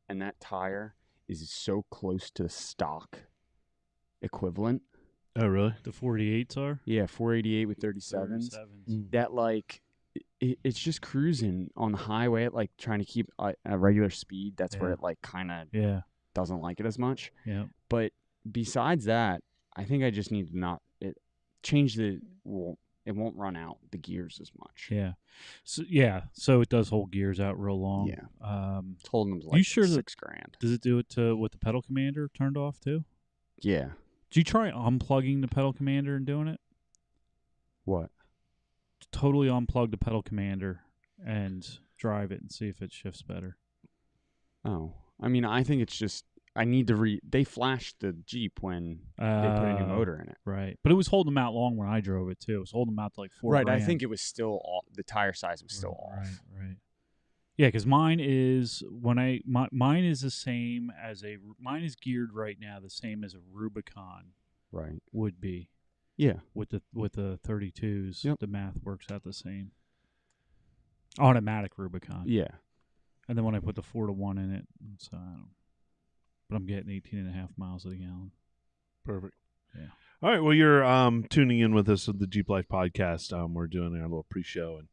and that tire is so close to the stock equivalent. Oh, really? The 48s are? Yeah, 488 with 37s. 37s. That like it's just cruising on the highway at like trying to keep a regular speed. That's where Yeah. it like kind of Yeah. doesn't like it as much. Yeah. But besides that, I think I just need to not change the well. It won't run out the gears as much. Yeah. So it does hold gears out real long. Yeah. It's holding them to like you sure that- $6,000. Does it do it with the pedal commander turned off too? Yeah. Did you try unplugging the pedal commander and doing it? What? Totally unplug the pedal commander and drive it and see if it shifts better. Oh, I mean, I think it's just I need to they flashed the Jeep when they put a new motor in it. Right. But it was holding them out long when I drove it too. It was holding them out to like $4,000. Right. I think it was still off. The tire size was still off. Right. Yeah, because mine is mine is the same as mine is geared right now the same as a Rubicon Right. would be. Yeah. With the 32s, Yep. the math works out the same. Automatic Rubicon. Yeah. And then when I put the 4-to-1 in it, so but I'm getting 18.5 miles a gallon. Perfect. Yeah. All right. Well, you're tuning in with us at the Jeep Life podcast. We're doing our little pre-show and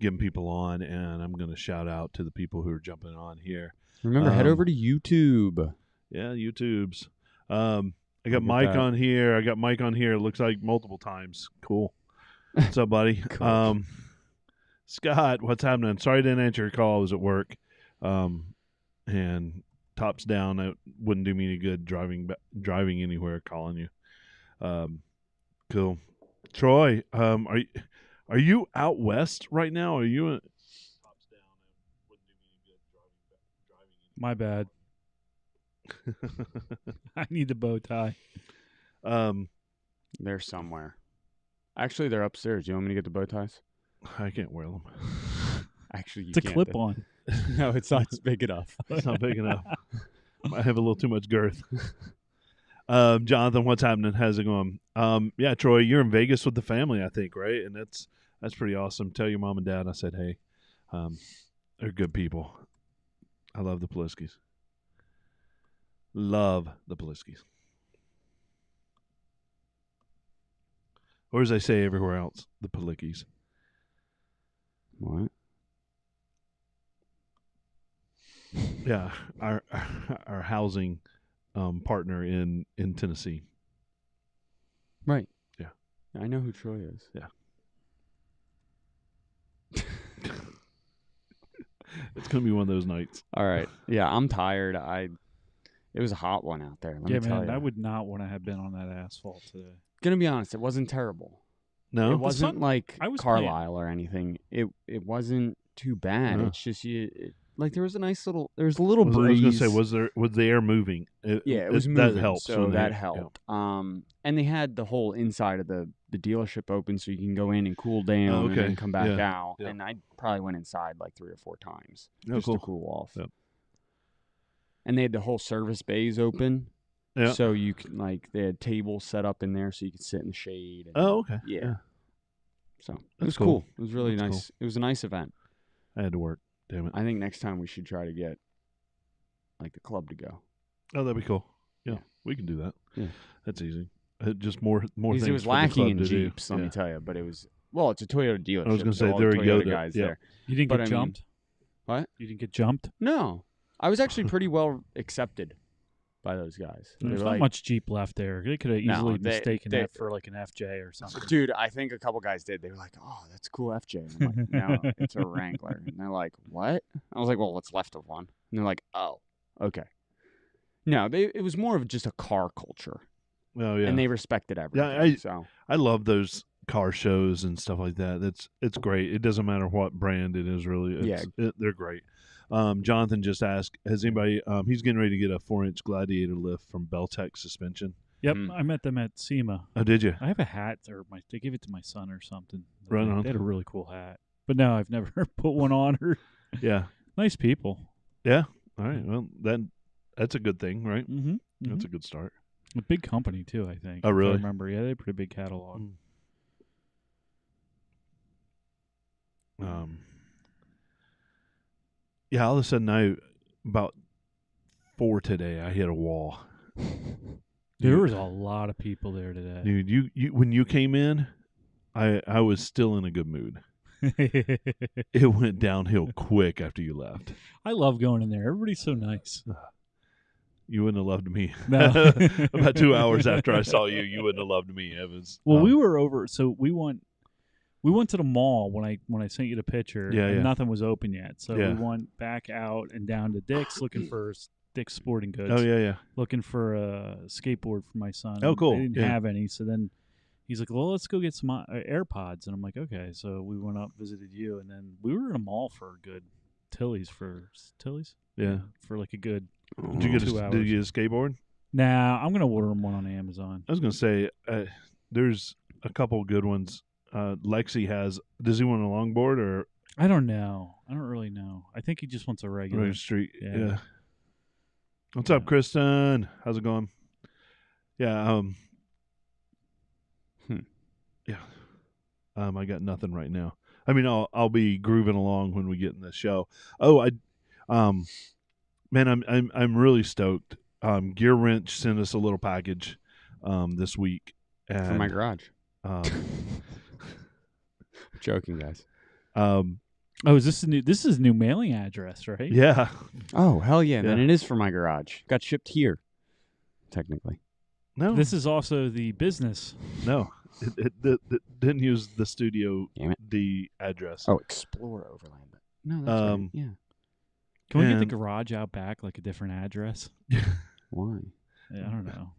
getting people on, and I'm going to shout out to the people who are jumping on here. Remember, head over to YouTube. Yeah, YouTube's. I got Look at Mike that. on here. I got Mike on here. It looks like multiple times. Cool. What's up, buddy? Cool. Scott, what's happening? Sorry I didn't answer your call. I was at work. And tops down. It wouldn't do me any good driving anywhere calling you. Cool. Troy, are you out west right now? Are you tops down? It wouldn't do me any good driving My bad. I need the bow tie. They're somewhere. Actually, they're upstairs. You want me to get the bow ties? I can't wear them. Actually, you It's a can't. clip-on. No, it's not big enough. It's not big enough. I have a little too much girth. Jonathan, what's happening? How's it going? Yeah, Troy, you're in Vegas with the family, I think, right? And that's pretty awesome. Tell your mom and dad I said hey. They're good people. I love the Poliskis. Love the Poliskis. Or as I say everywhere else, the Palickies. What? Yeah, our housing partner in Tennessee. Right. Yeah. I know who Troy is. Yeah. It's gonna be one of those nights. All right. Yeah, I'm tired. It was a hot one out there. Let me tell man, you. I would not want to have been on that asphalt today. Gonna be honest, it wasn't terrible. No, It wasn't like I was Carlisle or anything. It wasn't too bad. No. It's just like there was a little I breeze. was gonna say, was the air moving? Yeah, it was moving. That helps. So when that they- helped. And they had the whole inside of the dealership open, so you can go in and cool down Oh, and okay. then come back Yeah, out. yeah. And I probably went inside like 3 or 4 times Oh, just cool. to cool off. Yep. And they had the whole service bays open. Yeah. So you could they had tables set up in there so you could sit in the shade. And, Oh, okay. yeah. So it That's was cool. cool. It was really That's nice. It was a nice event. I had to work. Damn it. I think next time we should try to get like the club to go. Oh, that'd be cool. Yeah, Yeah. we can do that. Yeah. That's easy. Just more Because things it was for the lacking club in to do. Jeeps, let Yeah. me tell you. But it was it's a Toyota dealership. I was gonna so say all they're the a Toyota Yoda, guys yeah. there. You didn't But get I mean- jumped? What? You didn't get jumped? No, I was actually pretty well accepted by those guys. They There's were not like, much Jeep left there. They could have No, easily they- mistaken they- that for like an FJ or something. dude, I think a couple guys did. They were like, "Oh, that's a cool FJ." And I'm like, "No, it's a Wrangler." And they're like, "What?" I was like, "Well, what's left of one?" And they're like, "Oh, okay." No, it was more of just a car culture, Oh yeah. and they respected everything. I- So I love those car shows and stuff like that. It's great. It doesn't matter what brand it is, really. They're great. Jonathan just asked, has anybody? He's getting ready to get a 4-inch Gladiator lift from Beltec Suspension. Yep, Mm. I met them at SEMA. Oh, did you? I have a hat, or they gave it to my son or something. Right on. They had a really cool hat, but no, I've never put one on. Or Yeah. nice people. Yeah. All right. Well, that's a good thing, right? Mm-hmm. That's a good start. A big company too, I think. Oh, if I really? remember, yeah, they had a pretty big catalog. Yeah, all of a sudden now, about 4 today, I hit a wall. There was a lot of people there today. Dude, you when you came in, I was still in a good mood. It went downhill quick after you left. I love going in there. Everybody's so nice. You wouldn't have loved me. No. About 2 hours after I saw you, you wouldn't have loved me. It was we were over. So we went to the mall when I sent you the picture. Yeah, and yeah. nothing was open yet. So Yeah. we went back out and down to Dick's looking for Dick's Sporting Goods. Oh yeah. Looking for a skateboard for my son. Oh, cool. They didn't Yeah. have any. So then he's like, well, let's go get some AirPods. And I'm like, okay. So we went up, visited you, and then we were in a mall for a good Tilly's. Yeah. For like a good. Did you get 2 a, hours. did you get a skateboard? Nah, I'm gonna order them one on Amazon. I was gonna say there's a couple good ones. Lexi has. Does he want a longboard or I don't know. I don't really know. I think he just wants a regular. regular street? Yeah. Yeah. What's up, Yeah. Kristen? How's it going? Yeah. Yeah. I got nothing right now. I mean, I'll be grooving along when we get in the show. Oh, man, I'm really stoked. Gear Wrench sent us a little package this week and, For my garage. um, Joking, guys. Oh, is this a new? This is a new mailing address, right? yeah. Oh, hell yeah. Then Yeah. it is for my garage. Got shipped here, technically. No, This is also the business. no, it didn't use the studio Damn it. the address. Oh, Explorer Overland. No, that's right. Yeah. Can we get the And- garage out back like a different address? Why? I don't know.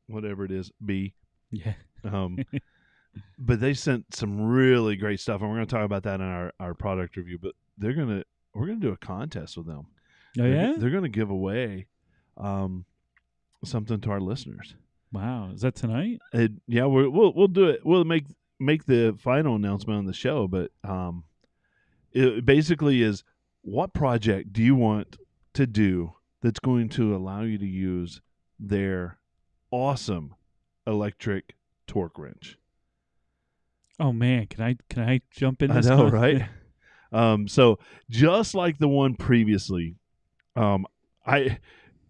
Whatever it is, B. Yeah. But they sent some really great stuff, and we're going to talk about that in our product review. But we're gonna do a contest with them. Oh yeah. They're going to give away something to our listeners. Wow. Is that tonight? Yeah, we'll do it. We'll make the final announcement on the show. But it basically is, what project do you want to do that's going to allow you to use their awesome electric torque wrench? Oh man, can I jump in? I This know, con- right? So just like the one previously, I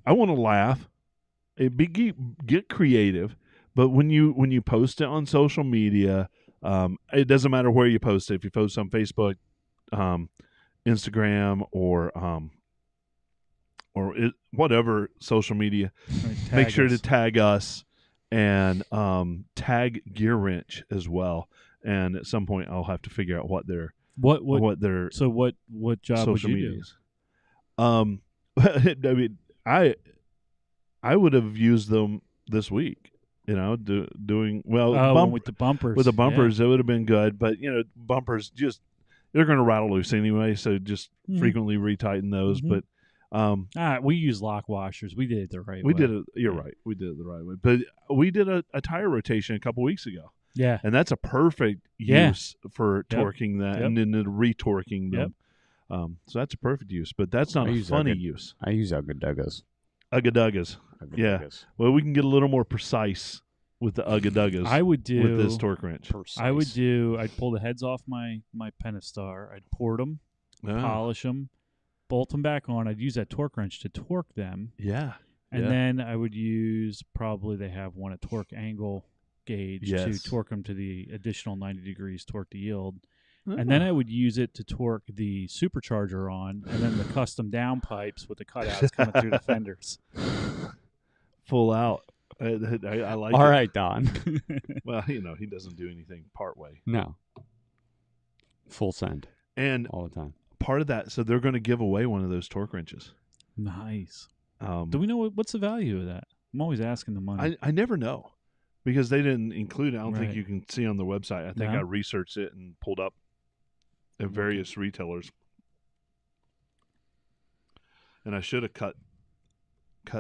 want to laugh. Get creative, but when you post it on social media, it doesn't matter where you post it. If you post on Facebook, Instagram, or whatever social media, Right, make tag sure us. to tag us and tag Gear Wrench as well. And at some point, I'll have to figure out what their So what job would social you medias. I mean, I would have used them this week. You know, doing well. do? Oh, with the bumpers. with the Yeah. bumpers, it would have been good. But you know, bumpers they're going to rattle loose anyway. So just Mhm. frequently retighten those. Mhm. But We use lock washers. We did it the right way. we did it. You're Yeah. right. We did it the right way. But we did a tire rotation a couple weeks ago. Yeah. And that's a perfect Yeah. use for Yep. torquing that Yep. and then retorquing them. Yep. So that's a perfect use, but that's not I a use funny Ugga. use. I use Ugga-Duggas. Ugga-duggas. Yeah. Well, we can get a little more precise with the Ugga-duggas I would do with this torque wrench. I'd pull the heads off my Pentastar. I'd port them, Oh, polish them, bolt them back on. I'd use that torque wrench to torque them. yeah. And Yeah. then I would use, probably they have one, a torque angle gauge Yes. to torque them to the additional 90 degrees torque to yield. And then I would use it to torque the supercharger on, and then the custom down pipes with the cutouts coming through the fenders. Full out. I like All it. right, Don. Well, you know, he doesn't do anything part way. No. Full send And all the time. part of that, so they're going to give away one of those torque wrenches. Nice. Do we know what's the value of that? I'm always asking the money. I never know because they didn't include it. I don't think Right. you can see on the website. I think No? I researched it and pulled up at various retailers. And I should have cut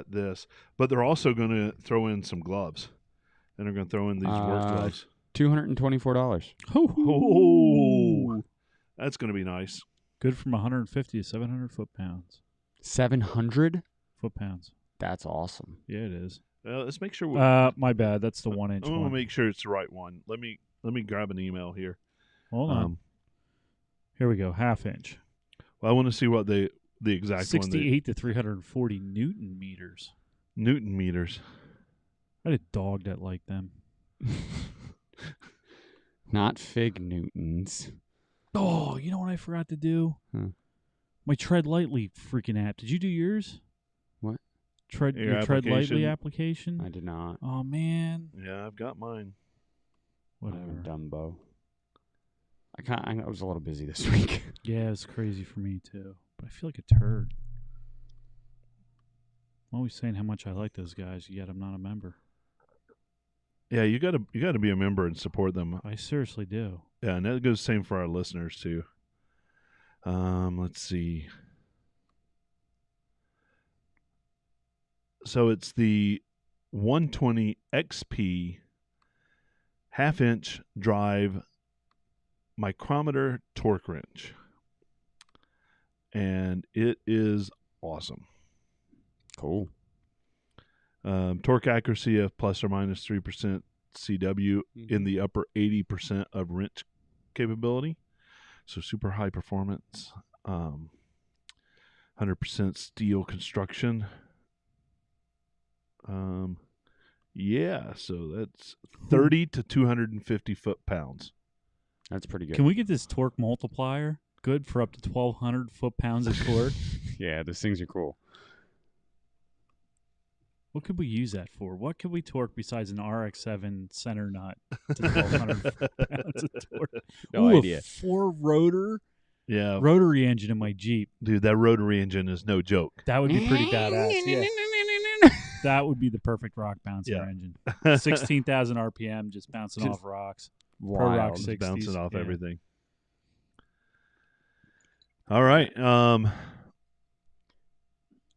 this, but they're also going to throw in some gloves, and they're going to throw in these work gloves. $224. Oh, that's going to be nice. Good from 150 to 700 foot-pounds. 700? Foot-pounds. That's awesome. Yeah, it is. Let's make sure. My bad. That's the 1 inch I want one. to make sure it's the right one. Let me grab an email here. Hold on. Here we go. 1/2 inch. Well, I want to see what the the exact one. 68 to 340 Newton meters. Newton meters. I had a dog that liked them. Not fig Newtons. Oh, you know what I forgot to do? My Tread Lightly freaking app. Did you do yours? What? Your Tread Lightly application? I did not. Oh, man. Yeah, I've got mine. Whatever. I'm a Dumbo. I was a little busy this week. Yeah, it's crazy for me, too. But I feel like a turd. I'm always saying how much I like those guys, yet I'm not a member. Yeah, you gotta be a member and support them. I seriously do. Yeah, and that goes the same for our listeners too. Let's see. So it's the 120 XP half-inch drive micrometer torque wrench, and it is awesome. Cool. Torque accuracy of plus or minus 3% CW in the upper 80% of wrench capability. So super high performance. 100% steel construction. Yeah, so that's 30 to 250 foot-pounds. That's pretty good. Can we get this torque multiplier good for up to 1,200 foot-pounds of torque? Yeah, those things are cool. What could we use that for? What could we torque besides an RX-7 center nut to 1,200 pounds of torque? No idea. A 4-rotor Yeah, rotary engine in my Jeep. dude, that rotary engine is no joke. That would be pretty badass. Yeah. That would be the perfect rock bouncer engine. 16,000 RPM, just bouncing off rocks. Pro Rock Wild. 60s. Bouncing off yeah. everything. All right.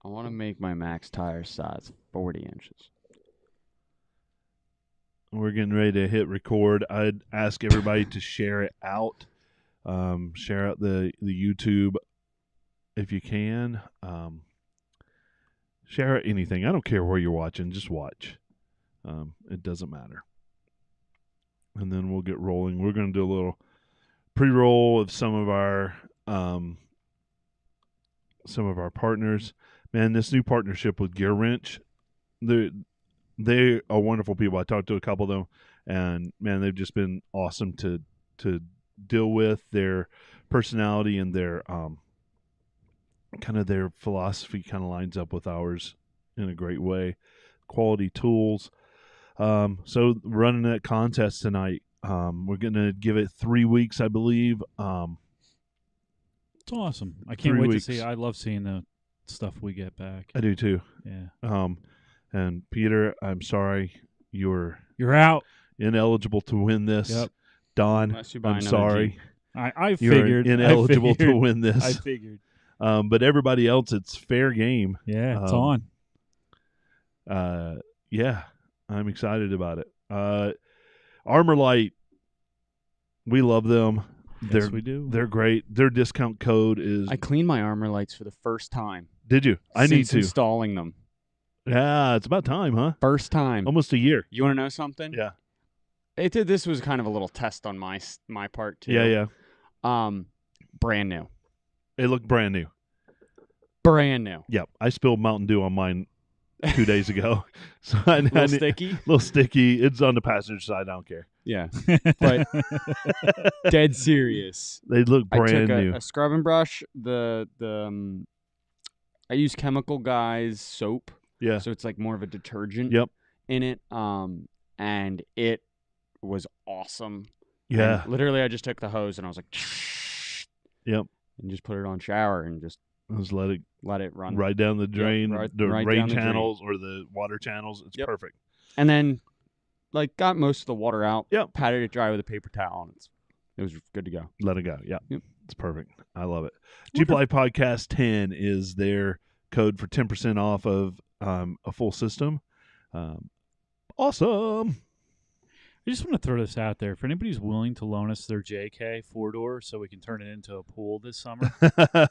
I want to make my max tire size 40 inches. We're getting ready to hit record. I'd ask everybody to share it out. Share out the YouTube if you can. Share anything. I don't care where you're watching. Just watch. It doesn't matter. And then we'll get rolling. We're going to do a little pre-roll of some of our partners. Man, this new partnership with Gear Wrench, they are wonderful people. I talked to a couple of them, and man, they've just been awesome to deal with. Their personality and their kind of their philosophy kind of lines up with ours in a great way. Quality tools. So running that contest tonight. We're gonna give it 3 weeks, I believe. It's awesome. I can't 3 wait weeks. to see. I love seeing the stuff we get back. I do too. Yeah. And Peter, I'm sorry you're out. ineligible to win this. Yep. Don, Unless you buy I'm another sorry. Jeep. I You're figured. ineligible to win I this. figured. But everybody else, it's fair game. Yeah, it's on. Yeah, I'm excited about it. Armor Light, we love them. Yes, we do. They're great. Their discount code is. I cleaned my armor lights for the first time. Did you? I need since to. installing them. Yeah, it's about time, huh? First time. Almost a year. You want to know something? Yeah. This was kind of a little test on my part too. Yeah. Brand new. It looked brand new. Brand new. Yep. I spilled Mountain Dew on mine 2 days ago. So A little sticky. little sticky. It's on the passenger side. I don't care. Yeah. But dead serious. They look brand I took new. a scrubbing brush. I use Chemical Guys soap. Yeah. So it's like more of a detergent. Yep. In it. And it was awesome. Yeah. And literally, I just took the hose and I was like, Yep. and just put it on shower and just Just let it run. right down the drain, right the right rain down the drain. channels or the water channels. It's Yep. perfect. And then, got most of the water out. Yep. Patted it dry with a paper towel, and it was good to go. Let it go. Yeah. Yep. It's perfect. I love it. Jeep Life Podcast 10 is their code for 10% off of a full system. Awesome. I just want to throw this out there. If anybody's willing to loan us their JK 4-door so we can turn it into a pool this summer,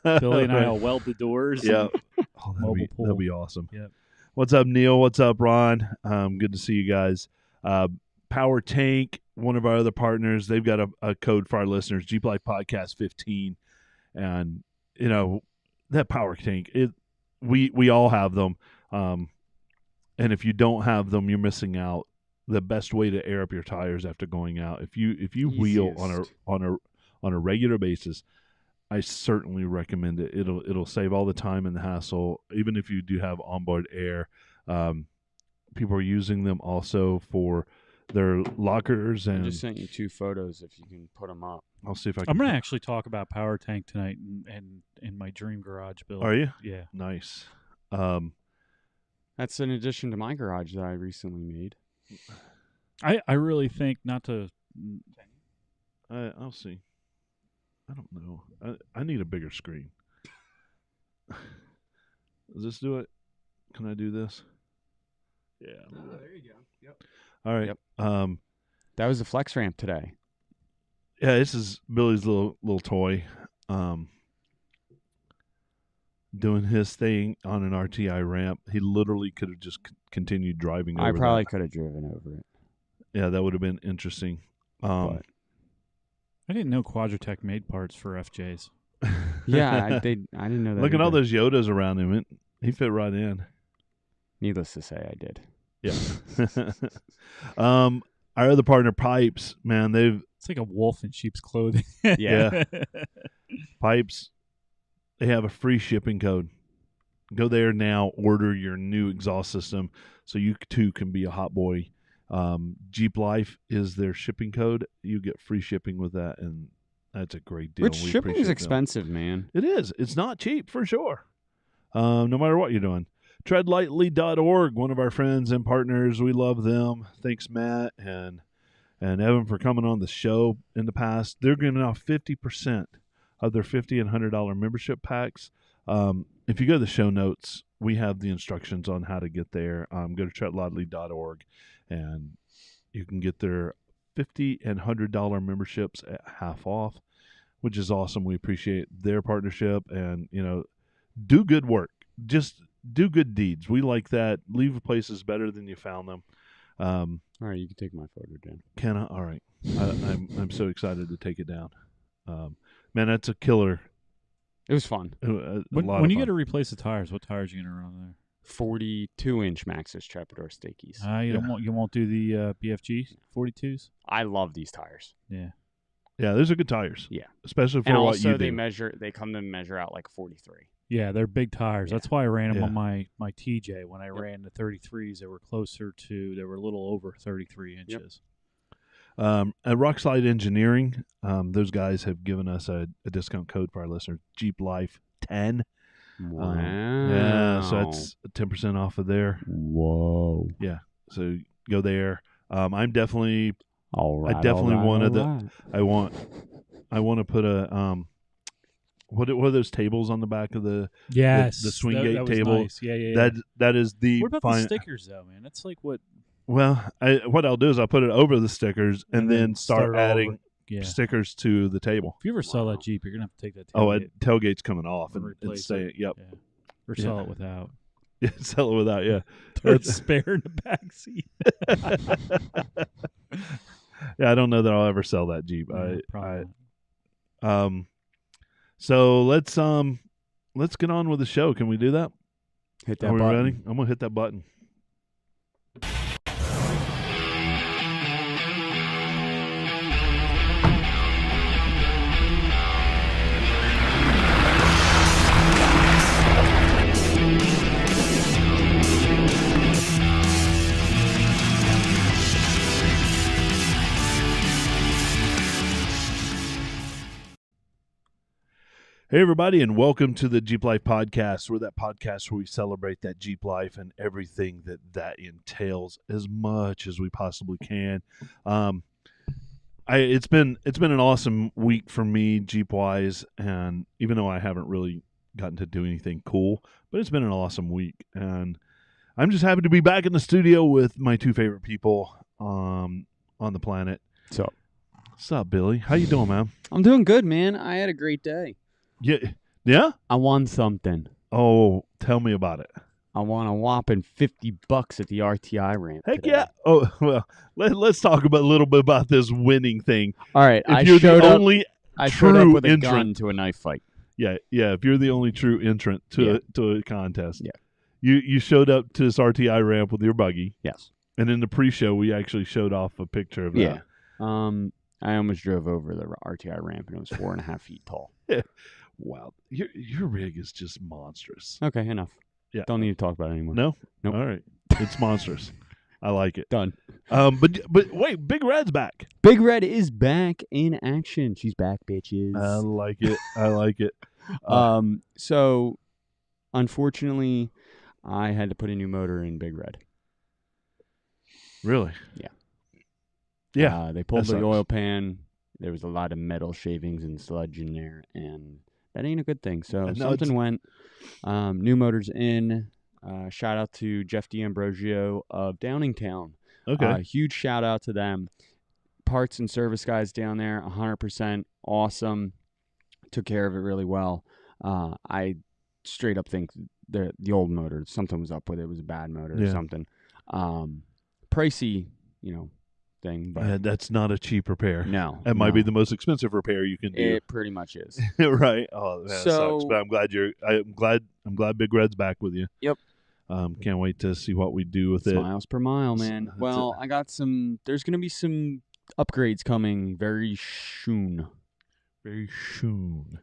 Billy and I will weld the doors. Yeah. Mobile pool. That'd be awesome. Yep. What's up, Neil? What's up, Ron? Good to see you guys. Power Tank, one of our other partners, they've got a code for our listeners, Jeep Life Podcast 15. And, that power tank, we all have them. And if you don't have them, you're missing out. The best way to air up your tires after going out, if you wheel Easiest. on a regular basis, I certainly recommend it. It'll save all the time and the hassle. Even if you do have onboard air, people are using them also for their lockers. I And just sent you 2 photos if you can put them up. I'll see if I can. I'm going to actually talk about power tank tonight and in my dream garage build. Are you? Yeah. Nice. That's in addition to my garage that I recently made. I really think not to. I'll see. I don't know. I need a bigger screen. Does this do it? Can I do this? Yeah. there you go. Yep. All right. Yep. That was the flex ramp today. Yeah, this is Billy's little toy. Doing his thing on an RTI ramp. He literally could have just continued driving over I probably that. could have driven over it. Yeah, that would have been interesting. But I didn't know Quadratech made parts for FJs. yeah, I didn't know that. Look at all either. those Yodas around him. He fit right in. Needless to say, I did. Yeah. Our other partner, Pipes, man, It's like a wolf in sheep's clothing. Yeah. Pipes, they have a free shipping code. Go there now, order your new exhaust system so you too can be a hot boy. Jeep Life is their shipping code. You get free shipping with that, and that's a great deal. Which We shipping is appreciate them. expensive, man. It is. It's not cheap for sure. No matter what you're doing. Treadlightly.org, one of our friends and partners. We love them. Thanks, Matt and Evan, for coming on the show in the past. They're giving out 50% of their $50 and $100 membership packs. If you go to the show notes, we have the instructions on how to get there. Go to treadlightly.org, and you can get their $50 and $100 memberships at half off, which is awesome. We appreciate their partnership, and do good work. Just do good deeds. We like that. Leave places better than you found them. All right, you can take my photo, Dan. Can I? All right. I'm so excited to take it down. Man, that's a killer. It was fun. When you get to replace the tires, what tires are you going to run there? 42-inch Maxxis Trappador Stakey's. You won't do the BFG 42s? I love these tires. Yeah. Yeah, those are good tires. Yeah. Especially for And what also you they do. they come to measure out like 43. Yeah, they're big tires. Yeah. That's why I ran them Yeah. on my TJ. When I ran the 33s, they were a little over 33 inches. At Rockslide Engineering, those guys have given us a discount code for our listeners, Jeep Life 10. Wow. Yeah, so that's 10% off of there. Whoa. Yeah, so go there. I'm definitely All right. I definitely all right, wanted all right. I want to put a what are those tables on the back of the Yes, the swing that gate was table? nice. Yeah. That is the What about fine. the stickers though, man? That's like what. Well, what I'll do is I'll put it over the stickers and then start start all adding over. Yeah. stickers to the table. If you ever sell Wow. that Jeep, you're gonna have to take that. Oh, tailgate tailgate's coming off and and replace stay. it. Yep. Yeah. Or sell it without. Yeah, sell it without. Yeah. Or a spare in the back seat. Yeah, I don't know that I'll ever sell that Jeep. Probably not. So let's get on with the show. Can we do that? Hit that Are we button. ready? I'm gonna hit that button. Hey, everybody, and welcome to the Jeep Life Podcast. We're that podcast where we celebrate that Jeep life and everything that entails as much as we possibly can. It's been an awesome week for me, Jeep wise, and even though I haven't really gotten to do anything cool, but it's been an awesome week, and I'm just happy to be back in the studio with my two favorite people on the planet. So, What's up, Billy? How you doing, man? I'm doing good, man. I had a great day. Yeah. I won something. Oh, tell me about it. I won a whopping $50 at the RTI ramp. Heck today. yeah! Oh well, let's talk about a little bit about this winning thing. All right, If I you're showed the up. only I showed up true with a entrant- gun to a knife fight. Yeah. If you're the only true entrant to a contest, Yeah. You showed up to this RTI ramp with your buggy, Yes. and in the pre-show we actually showed off a picture of Yeah. that. I almost drove over the RTI ramp, and it was 4.5 feet tall. Wow, your rig is just monstrous. Okay, enough. Yeah. Don't need to talk about it anymore. No. Nope. All right. It's monstrous. I like it. Done. But wait, Big Red's back. Big Red is back in action. She's back, bitches. I like it. I like it. So, unfortunately, I had to put a new motor in Big Red. Really? Yeah. Yeah. They pulled that the sucks. oil pan. There was a lot of metal shavings and sludge in there, and that ain't a good thing. So No, something went. New motors in. Shout out to Jeff D'Ambrosio of Downingtown. Okay. Huge shout out to them. Parts and service guys down there, 100% awesome. Took care of it really well. I straight up think the old motor, something was up with it. It was a bad motor or something. Pricey, thing, but That's not a cheap repair. no. That might be the most expensive repair you can do. It pretty much is. Right. Oh, that So- sucks. But I'm glad Big Red's back with you. Yep. Can't wait to see what we do with it. Miles per mile, man. That's Well, I got there's going to be some upgrades coming very soon. Very soon.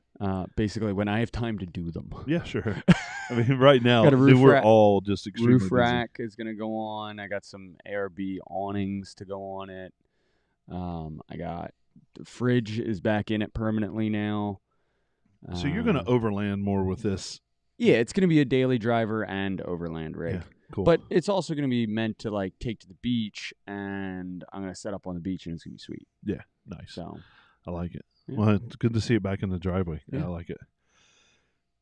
Basically, when I have time to do them. Yeah, sure. I mean, right now, Got a roof we're rack- all just extremely Roof busy. rack is going to go on. I got some ARB awnings to go on it. I got the fridge is back in it permanently now. So you're going to overland more with this. Yeah, it's going to be a daily driver and overland rig. Yeah, cool. But it's also going to be meant to like take to the beach, and I'm going to set up on the beach, and it's going to be sweet. yeah, nice. So I like it. Yeah. Well, it's good to see it back in the driveway. Yeah, Yeah. I like it.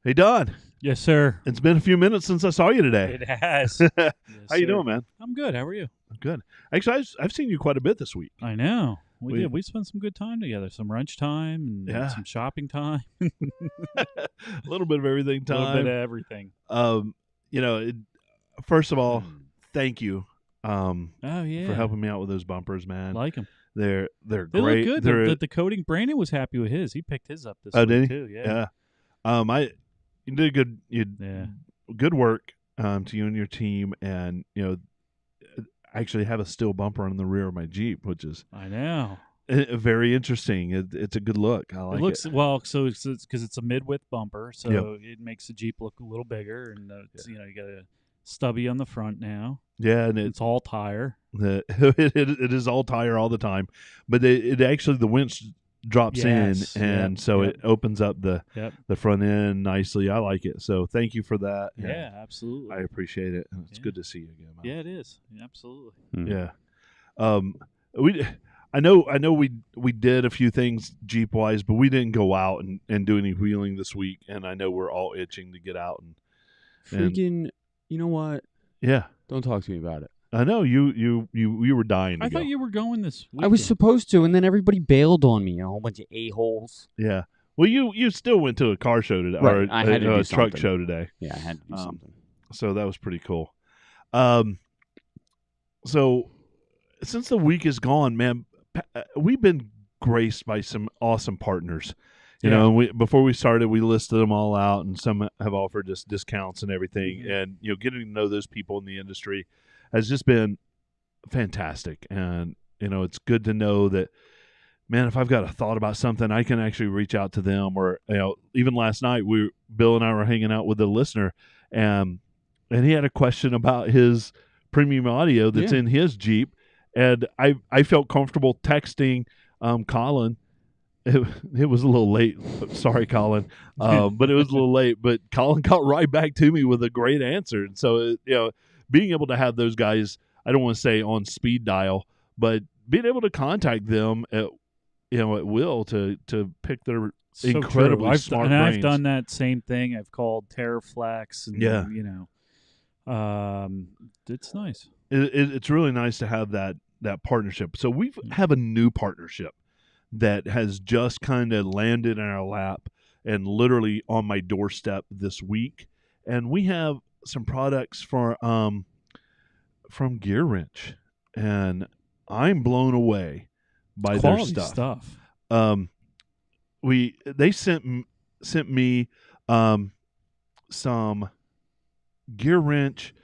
Hey, Don, Yes, sir. it's been a few minutes since I saw you today. It has. How Yes, you sir. doing, man? I'm good. How are you? Good. Actually, I've seen you quite a bit this week. I know. We We- did. We spent some good time together. Some lunch time and Yeah. some shopping time. A little bit of everything A little time. bit of everything. First of all, thank you Oh yeah. for helping me out with those bumpers, man. Like them. They're They great. look good. They're, The coating. Brandon was happy with his. He picked his up this Oh, week did he? too. Yeah. yeah. You did good. Yeah. Good work to you and your team, and I actually have a steel bumper on the rear of my Jeep, which is I know. very interesting. It's a good look. I like It looks well. So it's because it's a mid-width bumper, so Yep. it makes the Jeep look a little bigger, and it's, you get a stubby on the front now. Yeah, and It's all tire. it is all tire all the time, but it actually the winch drops Yes, in, and yep, so yep. it opens up the front end nicely. I like it. So thank you for that. Yeah, absolutely. I appreciate it. It's Yeah. good to see you again, man. Yeah, it is. Absolutely. Yeah. I know we did a few things Jeep wise, but we didn't go out and do any wheeling this week, and I know we're all itching to get out and freaking, you know what? yeah. Don't talk to me about it. I know you were dying to I go. thought you were going this weekend. I was supposed to, and then everybody bailed on me. A whole bunch of a-holes. Yeah. Well, you still went to a car show today, Right, or I had to do a truck something. show today. Yeah, I had to do something. So that was pretty cool. So since the week is gone, man, we've been graced by some awesome partners. You Yeah. know, before we started, we listed them all out, and some have offered us discounts and everything. Mhm. And getting to know those people in the industry has just been fantastic. And it's good to know that, man, if I've got a thought about something, I can actually reach out to them. Or even last night, Bill and I were hanging out with a listener, and he had a question about his premium audio that's Yeah. in his Jeep, and I felt comfortable texting Colin. It was a little late. Sorry, Colin, but it was a little late. But Colin got right back to me with a great answer. And so, being able to have those guys, I don't want to say on speed dial, but being able to contact them at will to pick their So incredibly true. smart I've brains. done that same thing. I've called Terraflex, and Yeah. It's nice. It's really nice to have that partnership. So we have a new partnership that has just kind of landed in our lap and literally on my doorstep this week. And we have some products from Gear Wrench, and I'm blown away by Quality their stuff. stuff. They sent sent me some gear wrench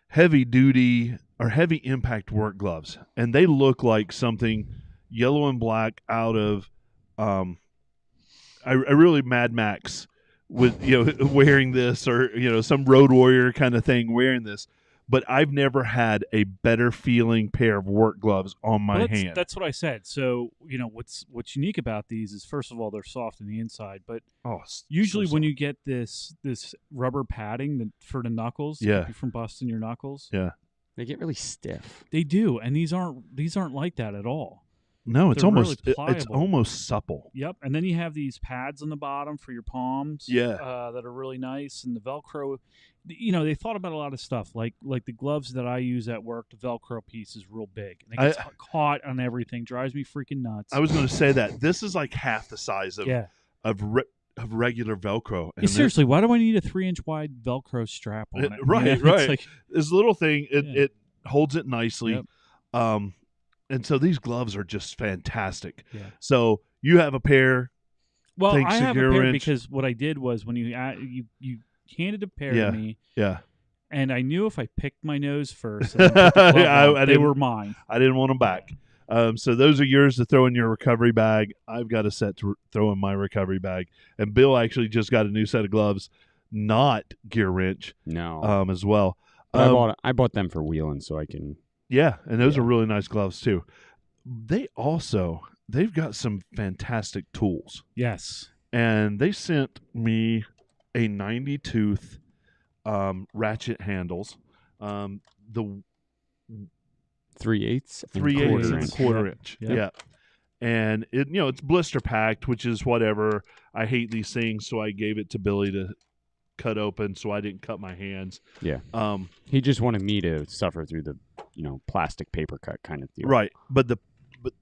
heavy duty or heavy impact work gloves, and they look like something yellow and black out of I really Mad Max with wearing this, or some Road Warrior kind of thing wearing this. But I've never had a better feeling pair of work gloves on my hand. That's what I said. So what's unique about these is, first of all, they're soft on the inside, but usually when you get this rubber padding for the knuckles, to keep you from busting your knuckles, they get really stiff. They do, and these aren't like that at all. No, it's almost really it's almost supple. Yep, and then you have these pads on the bottom for your palms. Yeah, that are really nice, and the Velcro. They thought about a lot of stuff, like the gloves that I use at work. The Velcro piece is real big, and it gets caught on everything. Drives me freaking nuts. I was going to say that this is like half the size of regular Velcro. And seriously, why do I need a 3-inch wide Velcro strap on it? Right. Like, this little thing, it holds it nicely. Yep. And so these gloves are just fantastic. Yeah. So you have a pair. Well, I have a pair because what I did was when you handed a pair to me. Yeah. And I knew if I picked my nose first, and put the glove on, they were mine. I didn't want them back. So those are yours to throw in your recovery bag. I've got a set to throw in my recovery bag. And Bill actually just got a new set of gloves, not gear wrench. No. As well. I bought them for wheeling so I can. Yeah, and those are really nice gloves too. They've got some fantastic tools. Yes. And they sent me a 90 tooth ratchet handles. The 3/8 and quarter inch. Yep. Yeah. And it's blister packed, which is whatever. I hate these things, so I gave it to Billy to cut open so I didn't cut my hands. Yeah. He just wanted me to suffer through the plastic paper cut kind of deal. Right. But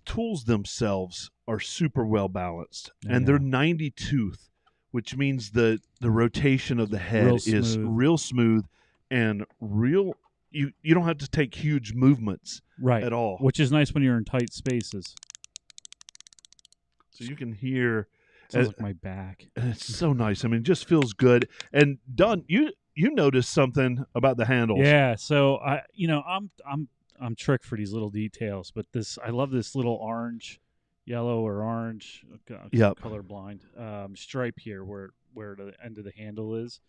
tools themselves are super well balanced. And they're 90 tooth, which means the rotation of the head is real smooth and real. You don't have to take huge movements at all. Which is nice when you're in tight spaces. So you can hear. Sounds like my back. And it's so nice. I mean, it just feels good. And Don, you noticed something about the handles. Yeah. So I'm tricked for these little details, but I love this little yellow or orange, colorblind stripe here where the end of the handle is.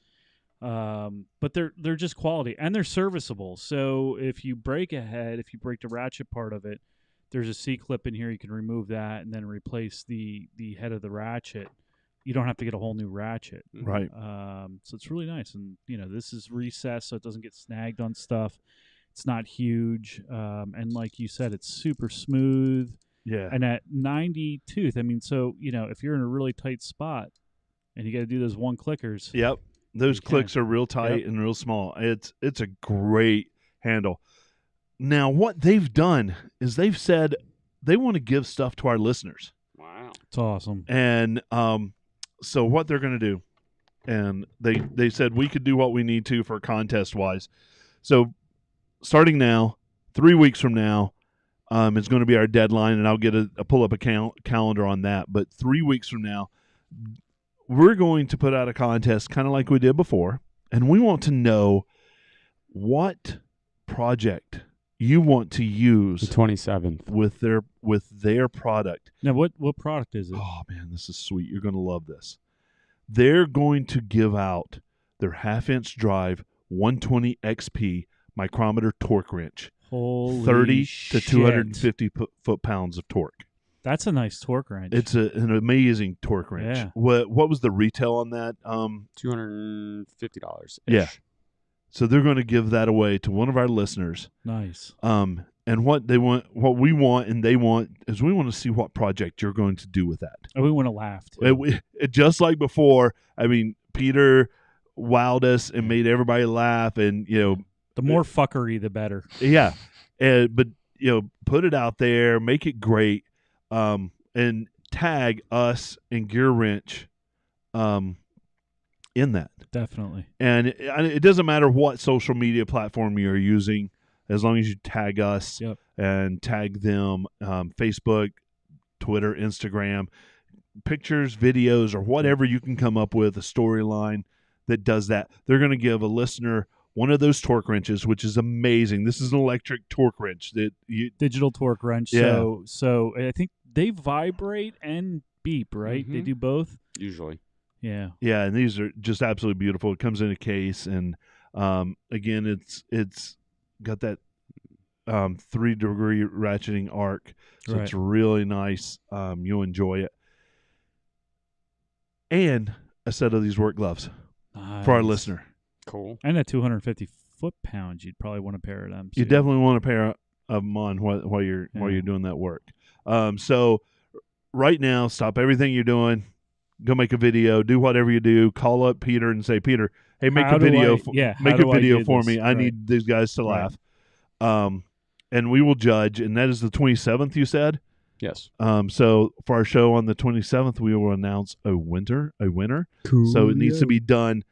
But they're just quality, and they're serviceable. So if you break the ratchet part of it, there's a C-clip in here. You can remove that and then replace the head of the ratchet. You don't have to get a whole new ratchet. Right. So it's really nice. And, this is recessed so it doesn't get snagged on stuff. It's not huge. And like you said, it's super smooth. Yeah. And at 90 tooth, I mean, so, if you're in a really tight spot and you got to do those one clickers. Yep. Those clicks are real tight and real small. It's a great handle. Now, what they've done is they've said they want to give stuff to our listeners. Wow. It's awesome. And so what they're going to do, and they said we could do what we need to for contest-wise. So starting now, 3 weeks from now, is going to be our deadline, and I'll get a pull-up calendar on that. But 3 weeks from now, we're going to put out a contest kind of like we did before, and we want to know what project you want to use the 27th with their product. Now, what product is it? Oh man, this is sweet. You're going to love this. They're going to give out their half-inch drive 120 XP micrometer torque wrench. Holy 30 shit. to 250 foot-pounds of torque. That's a nice torque wrench. It's an amazing torque wrench. Yeah. What was the retail on that? $250. Yeah. So they're going to give that away to one of our listeners. Nice. And what we want, and they want is we want to see what project you're going to do with that. And we want to laugh Just like before. I mean, Peter wowed us and made everybody laugh, and the more fuckery, the better. Yeah, but put it out there, make it great, and tag us and Gear Wrench, in that. Definitely. And it doesn't matter what social media platform you're using, as long as you tag us and tag them, Facebook, Twitter, Instagram. pictures, videos, or whatever you can come up with, a storyline that does that. They're going to give a listener one of those torque wrenches, which is amazing. This is an electric torque wrench that you digital torque wrench. Yeah. So I think they vibrate and beep, right? They do both usually. Yeah. Yeah, and these are just absolutely beautiful. It comes in a case, and again, it's got that 3-degree ratcheting arc, so it's really nice. You'll enjoy it, and a set of these work gloves for our listener. Cool. And at 250 foot-pounds, you'd probably want a pair of them. You definitely want a pair of them on while you're doing that work. So right now, stop everything you're doing. Go make a video. Do whatever you do. Call up Peter and say, Peter, hey, make a video. Make a video for me. I need these guys to laugh. And we will judge. And that is the 27th. You said. Yes. So for our show on the 27th, we will announce a winner. Cool. So it needs to be done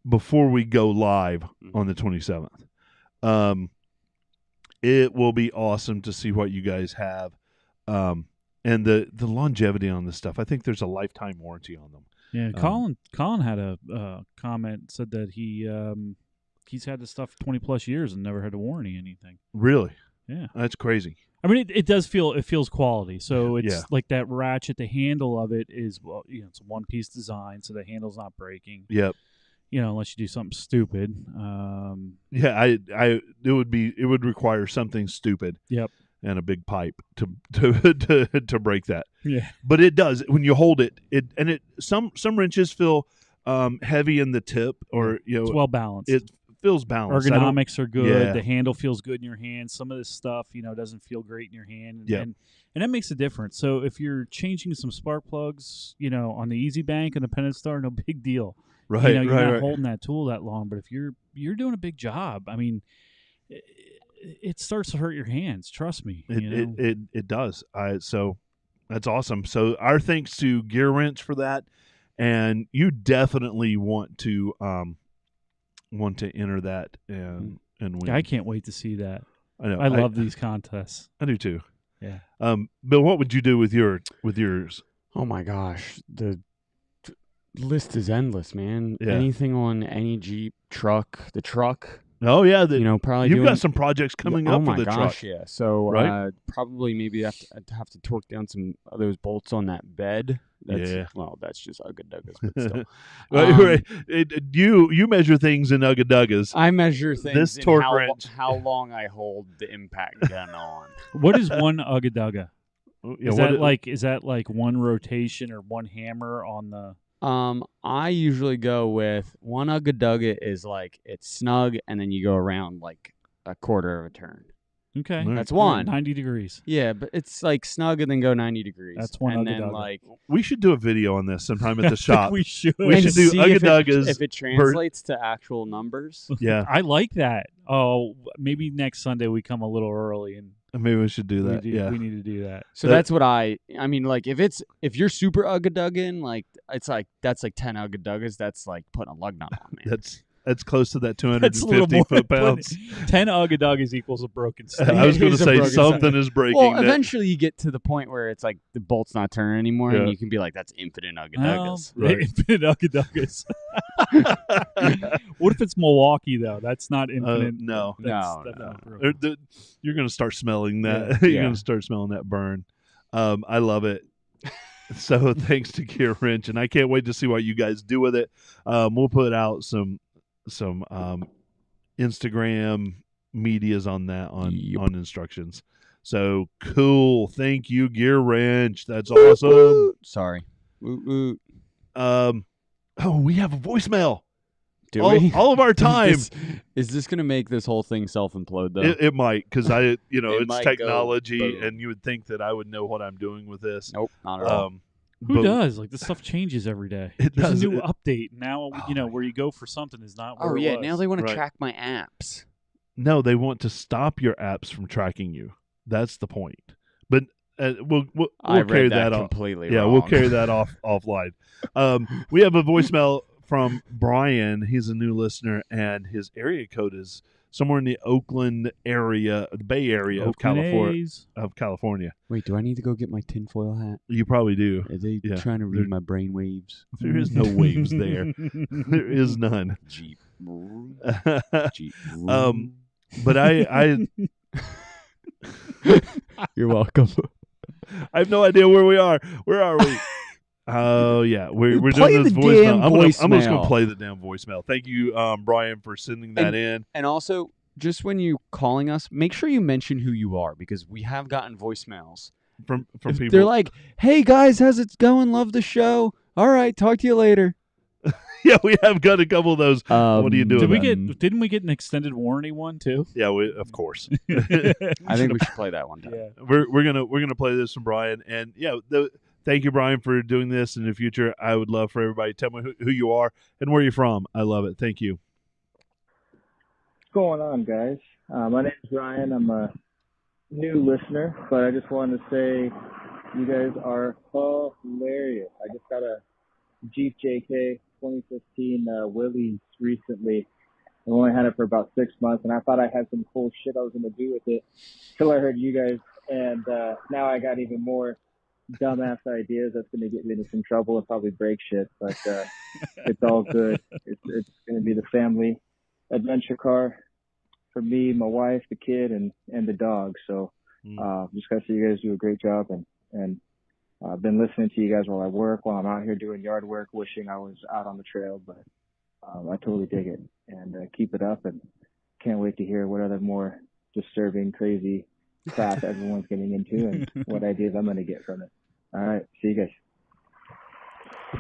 before we go live on the 27th. It will be awesome to see what you guys have. And the longevity on this stuff. I think there's a lifetime warranty on them. Yeah, Colin had a comment, said that he's had this stuff 20+ years and never had to warranty anything. Really? Yeah. That's crazy. I mean, it feels quality. So it's like that ratchet. The handle of it is, it's a one-piece design, so the handle's not breaking. Yep. Unless you do something stupid. It would require something stupid. Yep. And a big pipe to break that. Yeah. But it does when you hold it. Some wrenches feel heavy in the tip, or it's well balanced. It feels balanced. Ergonomics are good. Yeah. The handle feels good in your hand. Some of this stuff, doesn't feel great in your hand. And that makes a difference. So if you're changing some spark plugs, on the Easy Bank and the Penance Star, no big deal. Right. You're not holding that tool that long. But if you're doing a big job, I mean, it starts to hurt your hands. Trust me. It does. So that's awesome. So our thanks to Gear Wrench for that, and you definitely want to enter that and win. Yeah, I can't wait to see that. I know. I love these contests. I do too. Yeah. Bill, what would you do with yours? Oh my gosh, the list is endless, man. Yeah. Anything on any Jeep, the truck. Oh yeah, probably you've got some projects coming up for the truck. Oh my gosh, yeah. So right? Probably maybe I'd have to torque down some of those bolts on that bed. Well, that's just Ugga-Duggas, but still. Right. You measure things in Ugga-Duggas. I measure things this in torque wrench. how long I hold the impact gun on. What is one Ugga-Dugga? Yeah, is that like one rotation or one hammer on the? I usually go with one Ugga-Dugga is like it's snug, and then you go around like a quarter of a turn. Okay, that's one 90 degrees. Yeah, but it's like snug and then go 90 degrees. That's one and Ugga-Dugga. then like we should do a video on this sometime at the shop. We should. We should do Ugga-Duggas if it translates to actual numbers. Yeah, I like that. Oh, maybe next Sunday we come a little early and. Maybe we should do that. We need to do that. So that's what I mean, like if you're super Ugga-Duggan, like it's like that's like 10 Ugga-Duggas, that's like putting a lug nut on, man. That's close to that 250 foot-pounds. 10 Ugga-Duggas equals a broken stick. I was going to say something is breaking. Well, eventually you get to the point where it's like the bolt's not turning anymore, and you can be like, that's infinite Ugga-Duggas. Right. Infinite Ugga-Duggas. What if it's Milwaukee, though? That's not infinite. No. No. You're going to start smelling that. Yeah. You're going to start smelling that burn. I love it. So thanks to Gear Wrench, and I can't wait to see what you guys do with it. We'll put out some Instagram medias on that on instructions. So cool. Thank you, Gear Wrench. That's awesome. Sorry. Woot. We have a voicemail. Do we? All of our time. Is this going to make this whole thing self-implode, though? It might, because it's technology, go, and you would think that I would know what I'm doing with this. Nope, not at all. Who does? Like, this stuff changes every day. There's a new update now. Where you go for something is not where it was. Now they want to track my apps. No, they want to stop your apps from tracking you. That's the point. But we'll carry that off. Completely yeah, wrong. We'll carry that offline. We have a voicemail from Brian. He's a new listener, and his area code is somewhere in the Oakland area, the Bay Area Oakland of A's. California. Wait, do I need to go get my tinfoil hat? You probably do. Are they Yeah. trying to read my brain waves? There is no waves there. There is none. Jeep. Jeep. But I You're welcome. I have no idea where we are. Where are we? Oh yeah, we're Play doing this the voicemail. damn I'm just gonna voicemail. play the damn voicemail. Thank you, Brian, for sending that in. And also, just when you calling us, make sure you mention who you are, because we have gotten voicemails From If people. They're like, "Hey guys, how's it going? Love the show. All right, talk to you later." Yeah, we have got a couple of those. What are you doing? Didn't we get an extended warranty one too? Yeah, of course. I think we should play that one time. Yeah. We're gonna play this from Brian, and yeah, thank you, Brian, for doing this. In the future, I would love for everybody to tell me who you are and where you're from. I love it. Thank you. What's going on, guys? My name is Ryan. I'm a new listener, but I just wanted to say you guys are hilarious. I just got a Jeep JK 2015 Willys recently. I only had it for about 6 months, and I thought I had some cool shit I was going to do with it till I heard you guys, and now I got even more dumbass ideas that's going to get me into some trouble and probably break shit, but it's all good. It's going to be the family adventure car for me, my wife, the kid, and the dog. So just got to say you guys do a great job, and I've been listening to you guys while I work, while I'm out here doing yard work, wishing I was out on the trail, but I totally dig it, and keep it up, and can't wait to hear what other more disturbing, crazy crap everyone's getting into and what ideas I'm going to get from it. All right, see you guys.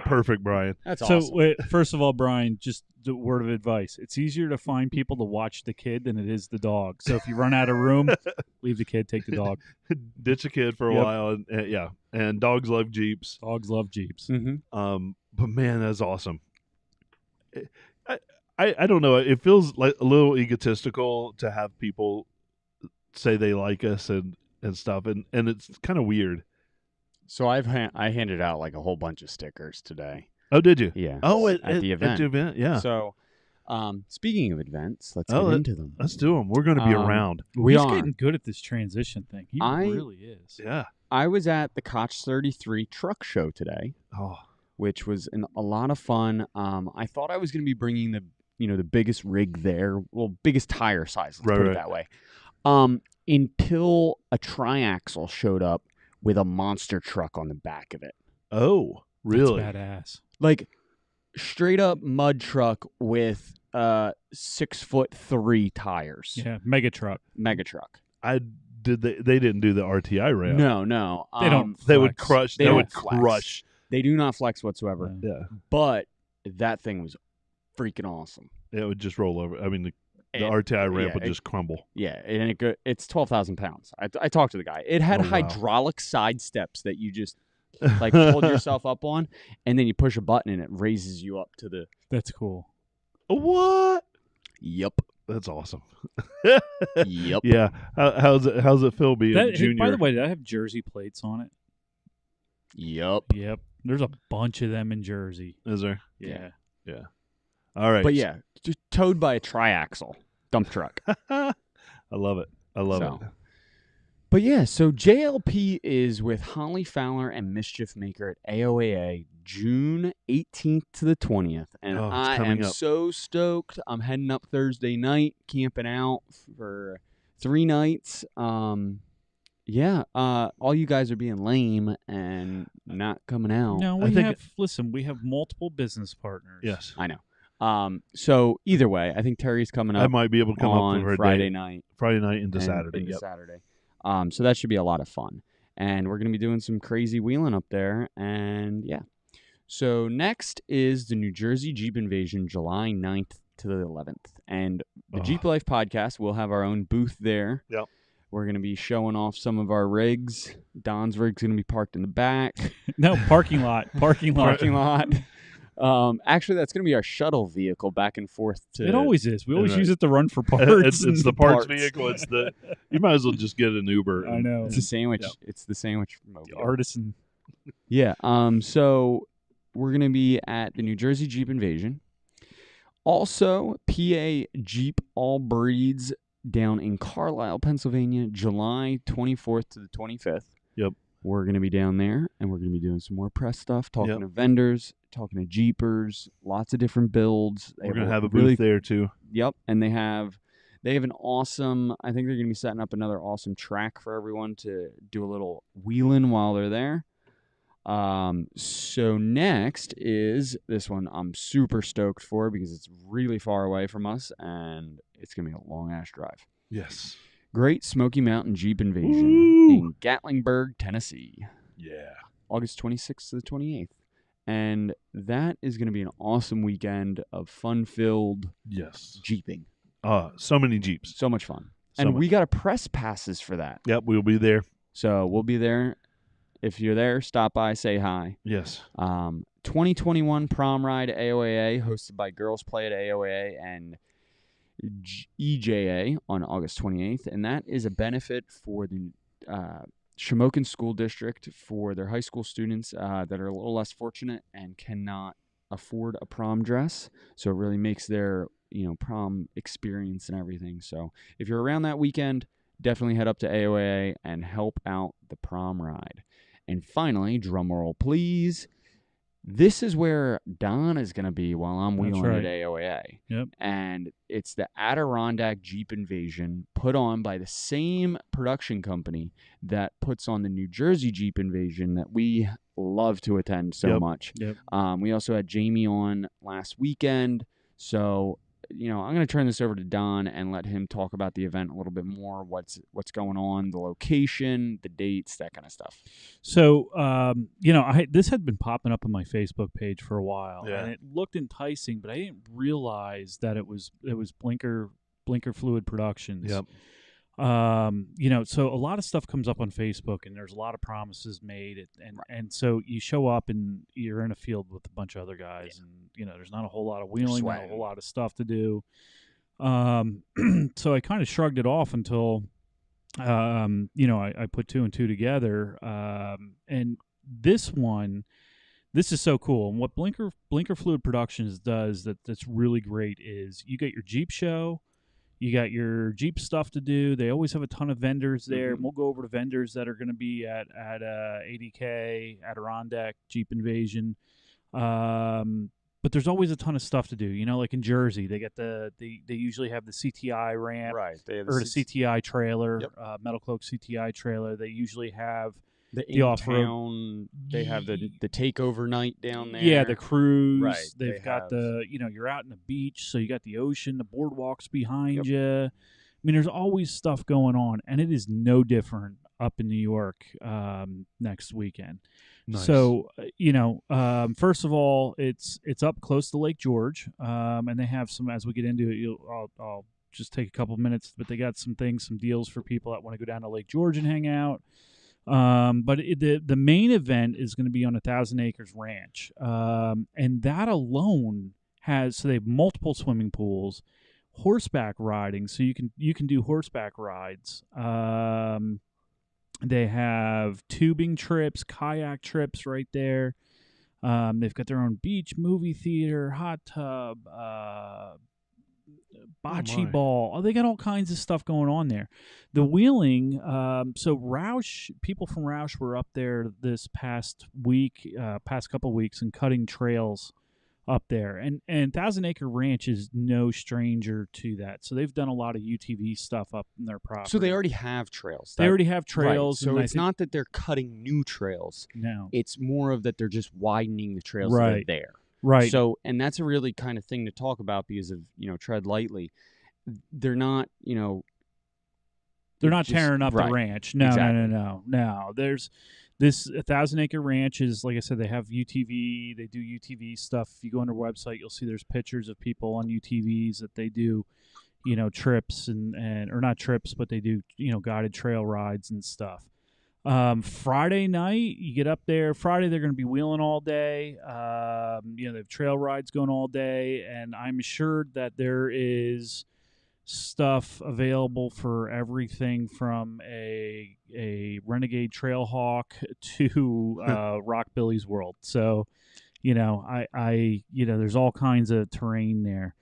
Perfect, Brian. That's So, awesome. wait, first of all, Brian, just the word of advice. It's easier to find people to watch the kid than it is the dog. So if you run out of room, leave the kid, take the dog. Ditch a kid for a Yep. while, and yeah, and dogs love Jeeps. Dogs love Jeeps. Mm-hmm. But man, that's awesome. I don't know. It feels like a little egotistical to have people say they like us and stuff, and it's kind of weird. So I handed out like a whole bunch of stickers today. Oh, did you? Yeah. Oh, at the event. At the event, yeah. So, speaking of events, let's Oh, get into them. Let's do them. We're going to be around. We He's are. getting good at this transition thing. He really is. Yeah. I was at the Koch 33 truck show today, Oh, which was a lot of fun. I thought I was going to be bringing the biggest rig there, well, biggest tire size, let's put it that way. Until a triaxle showed up with a monster truck on the back of it. oh, really? That's badass. Like straight up mud truck with 6'3" tires. Yeah, mega truck. Mega truck. They didn't do the RTI ramp. No. They don't. They would flex. crush. They They don't would flex. crush. They do not flex whatsoever. Yeah. Yeah. But that thing was freaking awesome. It would just roll over. I mean, the And- RTI ramp yeah, would just crumble. Yeah, and it's 12,000 pounds. I talked to the guy. It had Oh, wow. hydraulic side steps that you just like hold yourself up on, and then you push a button and it raises you up to the. That's cool. What? Yep. That's awesome. Yep. Yeah. How's it feel being Hey, junior? by the way, did I have Jersey plates on it? Yep. Yep. There's a bunch of them in Jersey. Is there? Yeah. All right. But yeah, just towed by a triaxle dump truck. I love it. I love So. it. But yeah, so JLP is with Holly Fowler and Mischief Maker at AOAA June 18th to the 20th. And Oh, it's I coming am up. so stoked. I'm heading up Thursday night, camping out for 3 nights. Yeah, all you guys are being lame and not coming out. No, I we think- have we have multiple business partners. Yes. I know. So either way, I think Terry's coming I up might be able to come on up for a Friday day. night. Friday night into and Saturday. into Yep. Saturday. So that should be a lot of fun. And we're going to be doing some crazy wheeling up there. And yeah. So next is the New Jersey Jeep Invasion, July 9th to the 11th. And the Jeep Life podcast will have our own booth there. Yep. We're going to be showing off some of our rigs. Don's rig's going to be parked in the back. No, parking lot. Parking lot. Parking lot. Actually, that's going to be our shuttle vehicle back and forth to. It always is. We always Right. use it to run for parts. It's the and parts parts. vehicle. It's the you might as well just get an Uber. I know. It's the sandwich. Yep. It's the sandwich The mobile. artisan. Yeah. So we're gonna be at the New Jersey Jeep Invasion. Also, PA Jeep All Breeds down in Carlisle, Pennsylvania, July 24th to the 25th. Yep. We're going to be down there, and we're going to be doing some more press stuff, talking Yep. to vendors, talking to Jeepers, lots of different builds. We're going to have a booth there, too. Yep, and they have an awesome, I think they're going to be setting up another awesome track for everyone to do a little wheeling while they're there. So next is this one I'm super stoked for because it's really far away from us, and it's going to be a long-ass drive. Yes. Great Smoky Mountain Jeep Invasion in Gatlinburg, Tennessee. Yeah. August 26th to the 28th. And that is going to be an awesome weekend of fun-filled Jeeping. So many Jeeps. So much fun. We got press passes for that. Yep, we'll be there. So we'll be there. If you're there, stop by, say hi. Yes. 2021 Prom Ride AOAA, hosted by Girls Play at AOAA and EJA on August 28th. And that is a benefit for the Shamokin School District for their high school students that are a little less fortunate and cannot afford a prom dress. So it really makes their prom experience and everything. So if you're around that weekend, definitely head up to AOAA and help out the prom ride. And finally, drum roll please, this is where Don is going to be while I'm wheeling at AOAA. Yep. And it's the Adirondack Jeep Invasion put on by the same production company that puts on the New Jersey Jeep Invasion that we love to attend so much. Yep. We also had Jamie on last weekend. So, I'm going to turn this over to Don and let him talk about the event a little bit more, what's going on, the location, the dates, that kind of stuff. So, this had been popping up on my Facebook page for a while, and it looked enticing, but I didn't realize that it was Blinker Fluid Productions. Yep. So a lot of stuff comes up on Facebook, and there's a lot of promises made, and so you show up and you're in a field with a bunch of other guys, and there's not a whole lot of wheeling, not a whole lot of stuff to do. So I kind of shrugged it off until, I put two and two together, and this is so cool. And what Blinker Fluid Productions does that's really great is you get your Jeep show. You got your Jeep stuff to do. They always have a ton of vendors there. Mm-hmm. We'll go over to vendors that are going to be at ADK, Adirondack, Jeep Invasion. But there's always a ton of stuff to do. Like in Jersey, they get they usually have the CTI ramp, right? They have the CTI trailer, Metal Cloak CTI trailer. They usually have the off-road. They have the takeover night down there. Yeah, the cruise. Right. They've got you're out in the beach, so you got the ocean, the boardwalks behind you. I mean, there's always stuff going on, and it is no different up in New York next weekend. Nice. So, first of all, it's up close to Lake George, and they have some, as we get into it, I'll just take a couple minutes, but they got some deals for people that want to go down to Lake George and hang out. But the main event is going to be on 1,000 Acres Ranch, and that alone they have multiple swimming pools, horseback riding, so you can do horseback rides. They have tubing trips, kayak trips right there. They've got their own beach, movie theater, hot tub, bocce ball. They got all kinds of stuff going on there. The wheeling, so Roush, people from Roush were up there this past couple weeks and cutting trails up there. And 1,000 Acre Ranch is no stranger to that. So they've done a lot of UTV stuff up in their property. So they already have trails. They already have trails. Right. So it's not that they're cutting new trails. No. It's more of that they're just widening the trails that are there. Right. So, and that's a really kind of thing to talk about because of, tread lightly. They're not, they're not tearing up the ranch. No, exactly. No. There's this 1,000 Acre Ranch is, like I said, they have UTV. They do UTV stuff. If you go on their website, you'll see there's pictures of people on UTVs that they do, trips or not trips, but they do, guided trail rides and stuff. Friday night, you get up there. Friday, they're going to be wheeling all day. They have trail rides going all day, and I'm assured that there is stuff available for everything from a Renegade Trailhawk to Rockbilly's World. So, I there's all kinds of terrain there.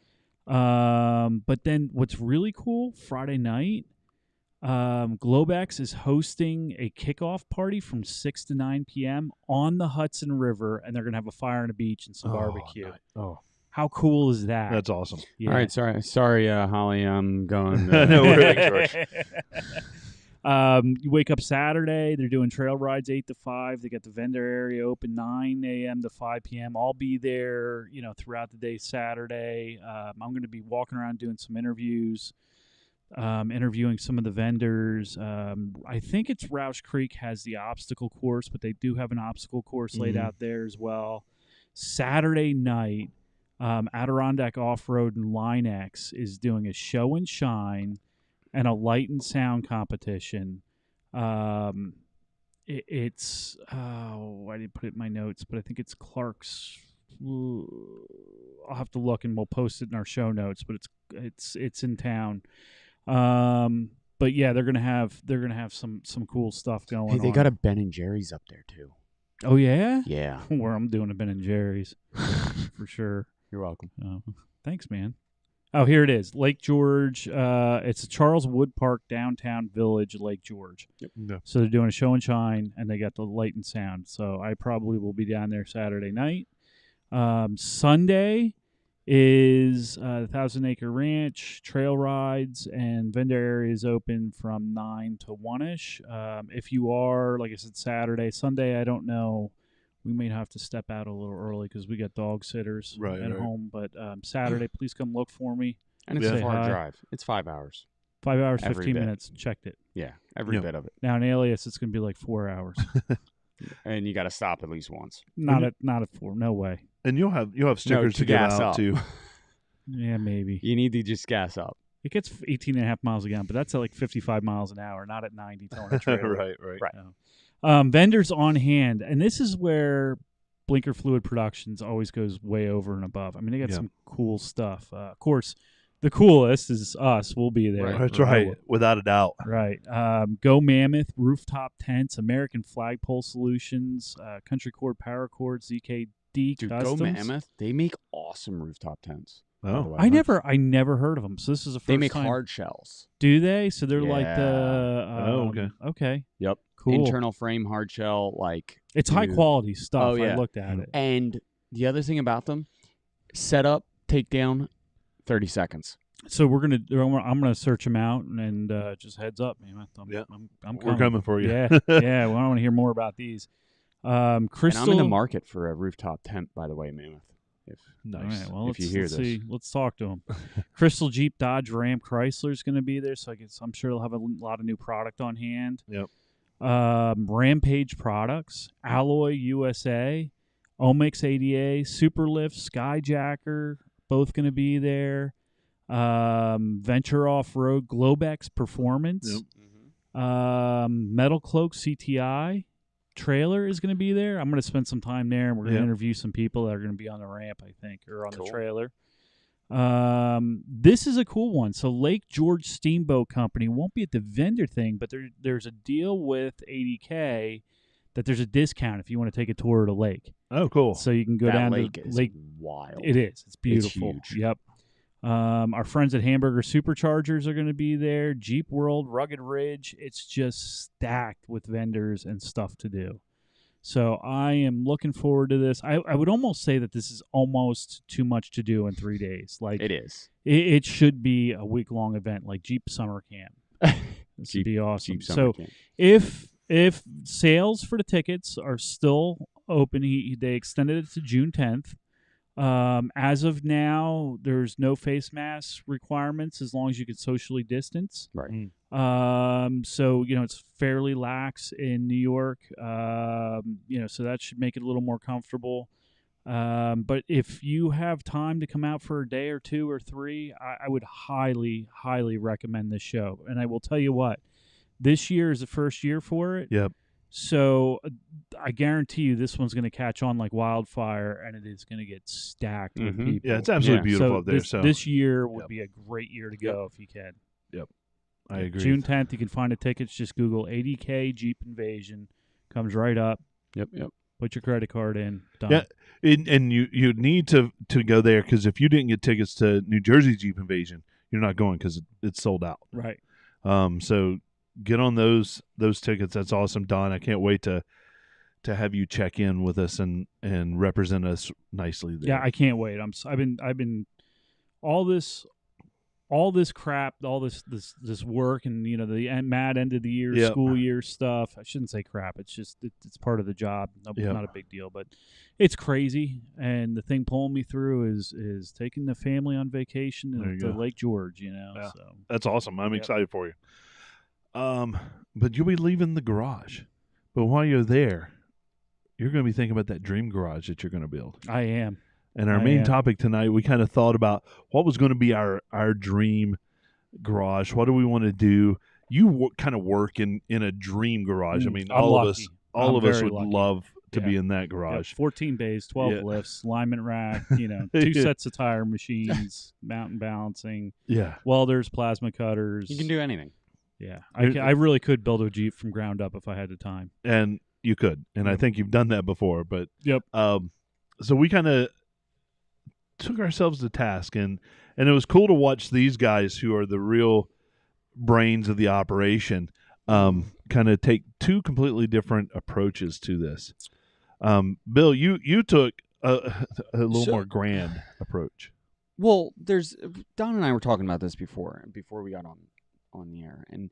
But then what's really cool, Friday night, Globex is hosting a kickoff party from 6 to 9 p.m. on the Hudson River, and they're going to have a fire on the beach and some barbecue. Nice. Oh, How cool is that? that's awesome. Yeah. All right, sorry, Holly, I'm going. No worries. You wake up Saturday. They're doing trail rides 8 to 5. They got the vendor area open 9 a.m. to 5 p.m. I'll be there, throughout the day Saturday. I'm going to be walking around doing some interviews, interviewing some of the vendors. I think it's Roush Creek has the obstacle course, but they do have an obstacle course laid out there as well. Saturday night, Adirondack Off-Road and Line X is doing a show and shine and a light and sound competition. It's I didn't put it in my notes, but I think it's Clark's. I'll have to look and we'll post it in our show notes. But it's in town. But yeah, they're gonna have some cool stuff going. Hey, they on. got a Ben and Jerry's up there too. Oh yeah, Yeah. Where I'm doing a Ben and Jerry's for sure. You're welcome. Thanks, man. Oh, here it is. Lake George. It's a Charles Wood Park, downtown Village, Lake George. Yep. Yeah. So they're doing a show and shine, and they got the light and sound. So I probably will be down there Saturday night. Sunday is the 1,000 Acre Ranch, trail rides, and vendor areas open from 9 to 1-ish. If you are, like I said, Saturday. Sunday, I don't know. We may have to step out a little early because we got dog sitters at home. But Saturday, please come look for me. And it's Say a far hi. drive. It's 5 hours. 5 hours, Every 15 bit. minutes. Checked it. Yeah, every bit of it. Now in Alias, it's going to be like 4 hours. And you got to stop at least once. Not at 4. No way. And you'll have stickers to give gas out up. too. Yeah, maybe. You need to just gas up. It gets 18 and a half miles a gallon, but that's at like 55 miles an hour, not at 90 towing a trailer. Right. No. Vendors on hand, and this is where Blinker Fluid Productions always goes way over and above. I mean, they got some cool stuff. Of course, the coolest is us. We'll be there. That's right, without a doubt. Right. Go Mammoth, Rooftop Tents, American Flagpole Solutions, Country Cord Power Cord, ZKD Dude, Customs. Go Mammoth. They make awesome rooftop tents. Oh, I never heard of them. So this is the first They make time. hard shells. Do they? So they're like the. okay. Okay. Yep. Cool. Internal frame hard shell, It's high quality stuff. Oh, yeah. I looked at it. And the other thing about them, setup, takedown, 30 seconds. So I'm gonna search them out and just heads up, man. I'm We're coming for you. Yeah, yeah. Well, I want to hear more about these. Crystal. And I'm in the market for a rooftop tent, by the way, Mammoth. Nice. All right, well, if you hear let's this. see. Let's talk to them. Crystal, Jeep, Dodge, Ram, Chrysler is going to be there, so I'm sure they'll have a lot of new product on hand. Yep. Rampage Products, Alloy USA, Omix ADA, Superlift, Skyjacker, both going to be there. Venture Off-Road, Globex Performance, Metal Cloak CTI. Trailer is going to be there. I'm going to spend some time there, and we're going to interview some people that are going to be on the ramp, I think, or on the trailer. This is a cool one. So Lake George Steamboat Company won't be at the vendor thing, but there's a deal with ADK that there's a discount if you want to take a tour of the lake. Oh, cool. So you can go That down lake to is Lake. wild. It is. It's beautiful. It's huge. Yep. Our friends at Hamburger Superchargers are going to be there. Jeep World, Rugged Ridge. It's just stacked with vendors and stuff to do. So I am looking forward to this. I would almost say that this is almost too much to do in 3 days. Like It is. It should be a week-long event like Jeep Summer Camp. This would be awesome. Jeep Summer So Camp. if sales for the tickets are still open, they extended it to June 10th. As of now, there's no face mask requirements as long as you can socially distance. Right. So it's fairly lax in New York. So that should make it a little more comfortable. But if you have time to come out for a day or 2 or 3, I would highly, highly recommend this show. And I will tell you what, this year is the first year for it. Yep. So I guarantee you this one's going to catch on like wildfire, and it is going to get stacked with people. Yeah, it's absolutely beautiful So up there. So this year would be a great year to go if you can. Yep. I agree. June 10th, you can find the tickets. Just Google ADK Jeep Invasion. Comes right up. Yep. Put your credit card in. Done. Yeah, and you need to go there because if you didn't get tickets to New Jersey Jeep Invasion, you're not going because it's sold out. Right. So get on those tickets. That's awesome, Don. I can't wait to have you check in with us and represent us nicely there. Yeah, I can't wait. I've been all this crap, all this work, and the mad end of the year, school year stuff. I shouldn't say crap. It's just it's part of the job. Not a big deal, but it's crazy. And the thing pulling me through is taking the family on vacation to Lake George. Yeah. So That's awesome. I'm excited for you. But you'll be leaving the garage. But while you're there, you're going to be thinking about that dream garage that you're going to build. I am. And our main topic tonight, we kind of thought about what was going to be our dream garage. What do we want to do? You kind of work in a dream garage. I mean, all of us would love to be in that garage. 14 bays, 12 lifts, alignment rack, 2 sets of tire machines, mountain balancing, welders, plasma cutters. You can do anything. Yeah, I really could build a Jeep from ground up if I had the time. And you could, and I think you've done that before. But so we kind of took ourselves to task, and it was cool to watch these guys who are the real brains of the operation kind of take 2 completely different approaches to this. Bill, you took a little more grand approach. Well, Don and I were talking about this before we got on the air, and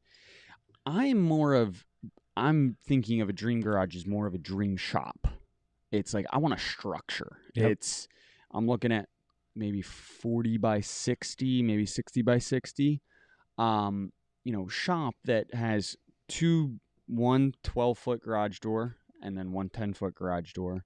I'm thinking of a dream garage as more of a dream shop. It's like I want a structure. I'm looking at maybe 40 by 60, maybe 60 by 60. Shop that has one 12-foot garage door and then one 10-foot garage door,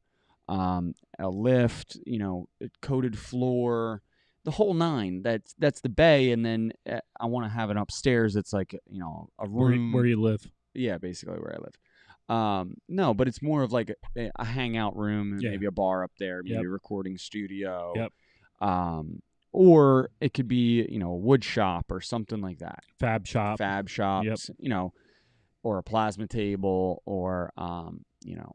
a lift, a coated floor, the whole nine. That's the bay, and then I want to have it upstairs. It's like a room where you live. Yeah, basically where I live. No, but it's more of like a hangout room, and maybe a bar up there, maybe a recording studio. Yep. Or it could be, a wood shop or something like that. Fab shops, or a plasma table, or I don't know,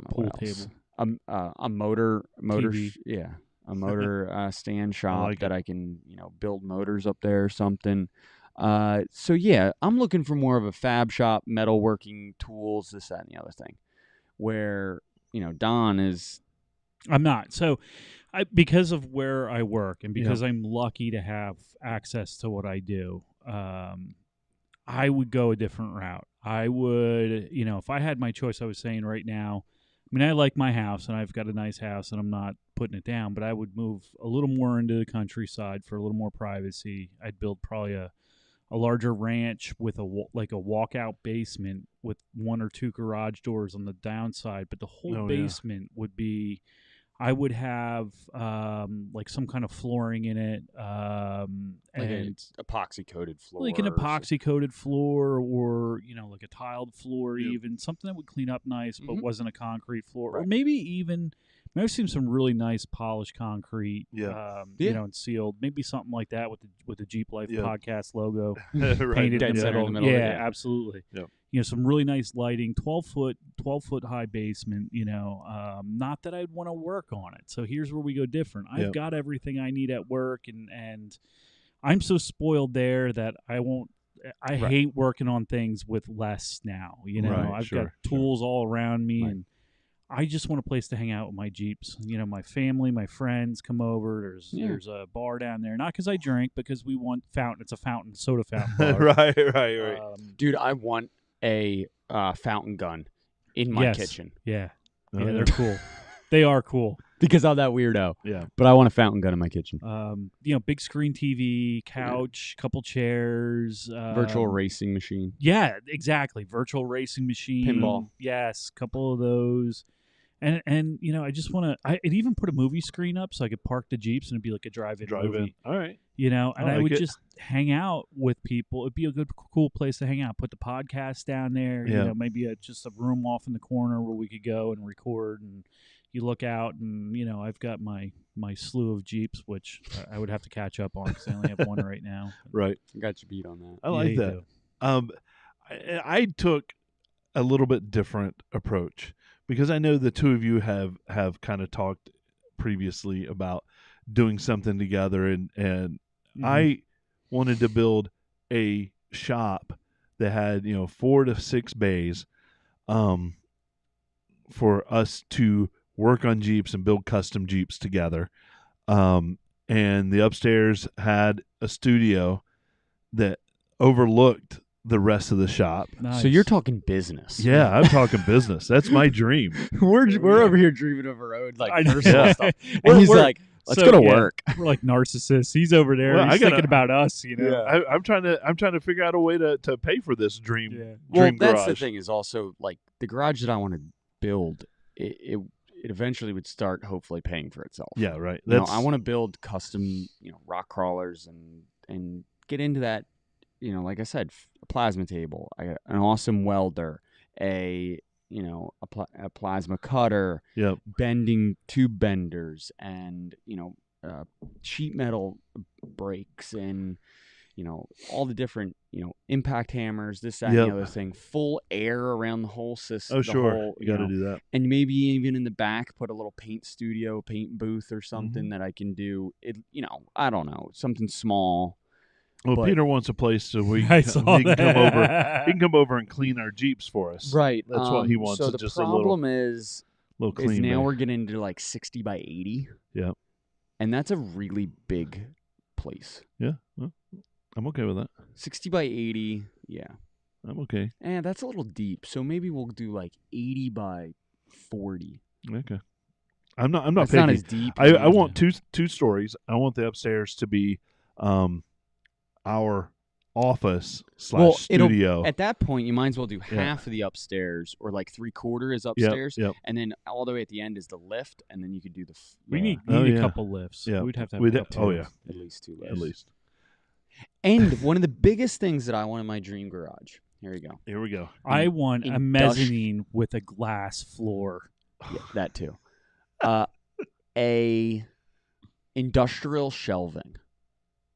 pool what else. table, a motor, TV. A motor stand shop like that I can, build motors up there or something. So yeah, I'm looking for more of a fab shop, metalworking tools, this, that, and the other thing. Where Don is. I'm not. So, because of where I work and because I'm lucky to have access to what I do, I would go a different route. I would, if I had my choice, I was saying right now, I like my house and I've got a nice house and I'm not putting it down, but I would move a little more into the countryside for a little more privacy. I'd build probably a larger ranch with a walkout basement with 1 or 2 garage doors on the downside, but the whole basement would be, I would have like some kind of flooring in it, and an epoxy coated floor, like an epoxy coated floor, or like a tiled floor, even something that would clean up nice, but wasn't a concrete floor, or maybe even. I've seen some really nice polished concrete, and sealed. Maybe something like that with the Jeep Life podcast logo painted in the middle. Yeah, absolutely. Yep. Some really nice lighting. 12 foot high basement. Not that I'd want to work on it. So here's where we go different. I've got everything I need at work, and I'm so spoiled there that I won't. I hate working on things with less now. I've got tools all around me and. I just want a place to hang out with my Jeeps. My family, my friends come over. There's a bar down there. Not because I drink, because we want fountain. It's a soda fountain bar. right. Dude, I want a fountain gun in my kitchen. Yeah. They're cool. They are cool. Because I'm that weirdo. Yeah. But I want a fountain gun in my kitchen. Big screen TV, couch, couple chairs. Virtual racing machine. Yeah, exactly. Virtual racing machine. Pinball. Yes, couple of those. And I just want to. I'd even put a movie screen up so I could park the Jeeps and it'd be like a drive-in movie. All right. And I would just hang out with people. It'd be a good, cool place to hang out. Put the podcast down there. Yeah. Maybe just a room off in the corner where we could go and record. And you look out, and I've got my slew of Jeeps, which I would have to catch up on because I only have one right now. Right. I got you beat on that. I like that. I took a little bit different approach because I know the two of you have kind of talked previously about doing something together, and I wanted to build a shop that had 4 to 6 bays, for us to work on Jeeps and build custom Jeeps together. And the upstairs had a studio that overlooked the rest of the shop. Nice. So you're talking business. Yeah, I'm talking business. That's my dream. We're over here dreaming of our own I know. personal stuff. And We're- he's we're- like, let's so, go to yeah, work. We're like narcissists. He's over there. Well, I He's gotta- thinking about us, you know. Yeah. I'm trying to figure out a way to pay for this dream. Yeah. Well, dream that's garage. the thing is also like the garage that I want to build. It eventually would start hopefully paying for itself. Yeah, right. You know, I want to build custom, rock crawlers and get into that. Like I said, a plasma table, an awesome welder, a plasma cutter, Yep. bending tube benders, and sheet metal brakes, and all the different impact hammers, this, that, and Yep. the other thing. Full air around the whole system. Oh, sure. Whole, You got to do that. and maybe even in the back put a little paint studio, paint booth or something Mm-hmm. that I can do. It, I don't know, something small. Well, But- Peter wants a place so we I can, saw he can come over. that. He can come over and clean our Jeeps for us. Right. That's what he wants. So is the just problem a is little clean. now bay. we're getting into like 60 by 80. Yeah. And that's a really big place. Yeah. Well, I'm okay with that. 60 by 80. Yeah. I'm okay. And that's a little deep. So maybe we'll do like 80 by 40. Okay. I'm not That's picky. not as deep. I want two stories. I want the upstairs to be our office / Well, studio. At that point, you might as well do Yeah. half of the upstairs or like 3/4 is upstairs. Yep. And then all the way at the end is the lift. And then you could do the. We need Oh, a yeah. couple lifts. Yeah. We'd have to have We'd a ha- couple. oh, yeah. at least 2 lifts. At least. And one of the biggest things that I want in my dream garage. Here we go. Here we go. I want a Industri- mezzanine with a glass floor. Yeah, that too. A industrial shelving.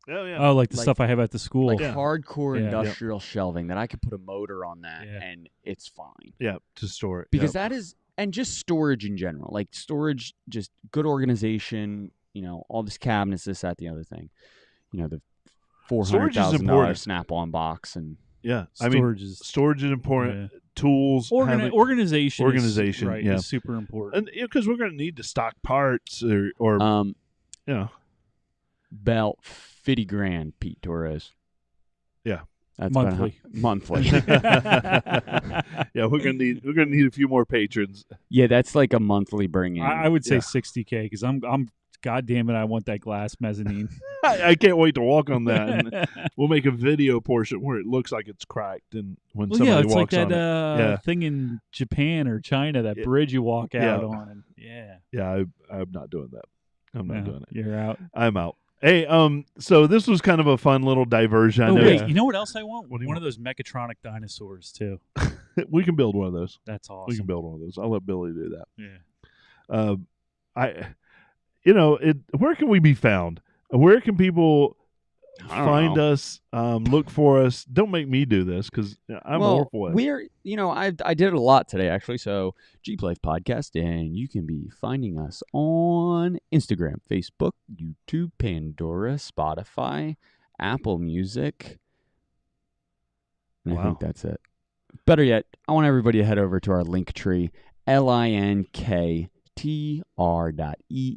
Oh yeah. Oh, like the Like- stuff I have at the school. Like Yeah. hardcore Yeah. industrial shelving that I could put a motor on that Yeah. and it's fine. Yeah. To store it. Because Yep. that is, and just storage in general, like storage, just good organization, all this cabinets, this, that, the other thing. The $400,000 important. Snap-on box and Yeah. I mean, Storage is storage is important. Tools. having- organization. Organization, right, yeah. is super important. and because we're going to need to stock parts or about 50 grand, Pete Torres. Yeah. That's Monthly. monthly. yeah, we're gonna need a few more patrons. Yeah, that's like a monthly bring in. I would say Yeah. 60K because I'm God damn it, I want that glass mezzanine. I can't wait to walk on that. And we'll make a video portion where it looks like it's cracked, and when Well, somebody yeah, it's like walks that on it, thing in Japan or China, that Yeah. bridge you walk out Yeah. on. And, yeah, yeah, I'm not doing that. I'm not No, doing it. You're out. I'm out. Hey, so this was kind of a fun little diversion. I Oh know wait, you know what else I want? What do you One of those mechatronic dinosaurs too. we can build one of those. That's We awesome. can build one of those. I'll let Billy do that. Yeah. Where can we be found? Where can people I don't find know. us? Look for us. Don't make me do this because I'm horrible at it. We're, I did a lot today actually. So Jeep Life Podcast, and you can be finding us on Instagram, Facebook, YouTube, Pandora, Spotify, Apple Music. And I Wow. think that's it. Better yet, I want everybody to head over to our link tree,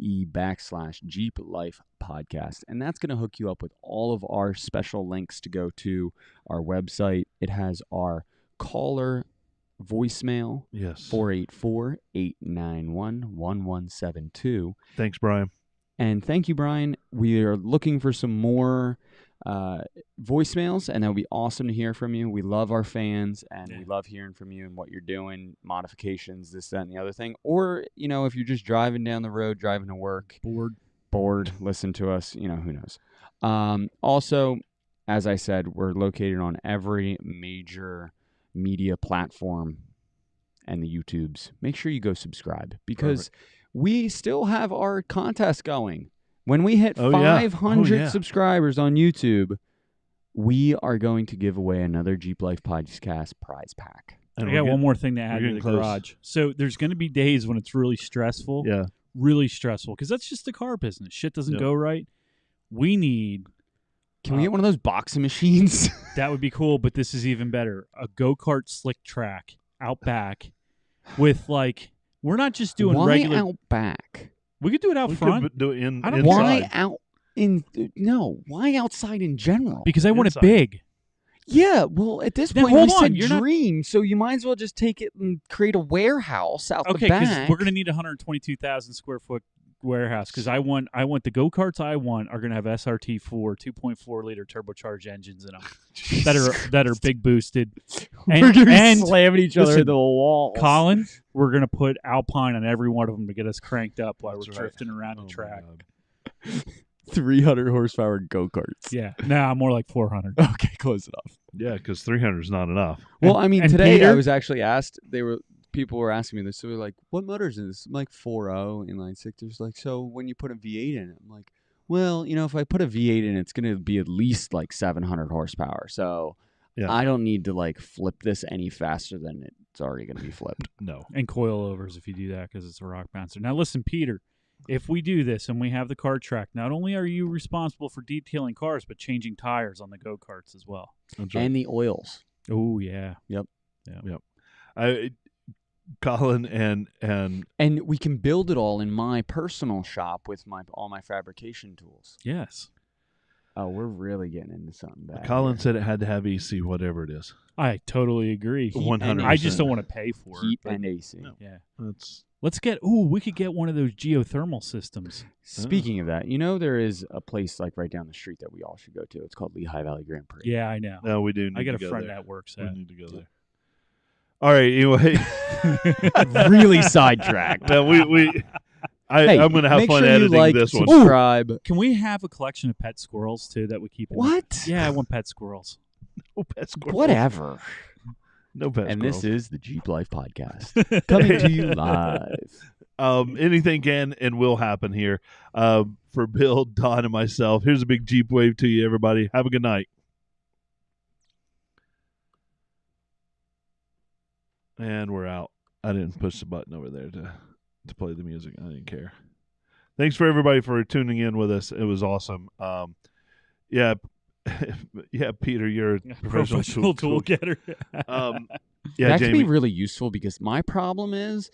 linktr.ee/Jeep Life Podcast. And that's going to hook you up with all of our special links to go to our website. It has our caller voicemail, Yes. 484-891-1172. Thanks, Brian. And thank you, Brian. We are looking for some more voicemails, and that would be awesome to hear from you. We love our fans, and we love hearing from you and what you're doing, modifications, this, that, and the other thing. Or, if you're just driving down the road, driving to work, bored, listen to us, who knows. Also, as I said, we're located on every major media platform and the YouTubes. Make sure you go subscribe because we still have our contest going. When we hit 500 subscribers on YouTube, we are going to give away another Jeep Life Podcast prize pack. And I we're got one getting- more thing to add to getting the close. garage. So there's going to be days when it's really stressful. Yeah. Really stressful because that's just the car business. Shit doesn't Yep. go right. We need. Can we get one of those boxing machines? That would be cool, but this is even better. A go-kart slick track out back with like we're not just doing Why regular. out back? We could do it out We front could do it in I don't- Why inside. out in no? Why outside in general? because I want Inside. it big. Yeah, well, at this Now, point, hold we on, said you're not- dream, so you might as well just take it and create a warehouse out Okay, the because back. we're going to need 122,000 square foot warehouse. Because I want the go-karts I want are going to have SRT4 2.4 liter turbocharged engines in them that are big boosted. we're going to be and slamming each other listen, into the wall. Colin, we're going to put Alpine on every one of them to get us cranked up while That's we're right. drifting around Oh the my track. God. 300 horsepower go-karts. Yeah, nah, more like 400. Okay, close enough. Yeah, because 300 is not enough. Well, I mean, and today Peter? I was actually asked. People were asking me this. So they're like, "What motors is this?" I'm like 4.0 inline six. There's like, so when you put a V8 in it, I'm like, well, if I put a V8 in, it's going to be at least like 700 horsepower. So Yeah. I don't need to like flip this any faster than it's already going to be flipped. No. And coilovers if you do that because it's a rock bouncer. Now listen, Peter, if we do this and we have the car track, not only are you responsible for detailing cars, but changing tires on the go-karts as well. That's right. And the oils. Oh, yeah. Colin and And we can build it all in my personal shop with all my fabrication tools. Yes. Oh, we're really getting into something bad. Colin here. said it had to have AC, whatever it is. I totally agree. 100%. I just don't want to pay for heat it. but- and AC. No. Yeah. That's We could get one of those geothermal systems. Speaking of that, there is a place like right down the street that we all should go to. It's called Lehigh Valley Grand Prix. Yeah, I know. no, we do. Need I got to a go friend there. that works We at. need to go there. All right. Anyway, Really sidetracked. now I'm going to have make fun sure you editing like, this one. subscribe. Can we have a collection of pet squirrels too that we keep? In What? Yeah, I want pet squirrels. No pet squirrels. Whatever. No pet And squirrels. this is the Jeep Life Podcast coming to you live. Anything can and will happen here. For Bill, Don, and myself, here's a big Jeep wave to you, everybody. Have a good night. And we're out. I didn't push the button over there to play the music. I didn't care. Thanks for everybody for tuning in with us. It was awesome. Yeah, Peter, you're a professional tool getter. Yeah, that Jamie. can be really useful because my problem is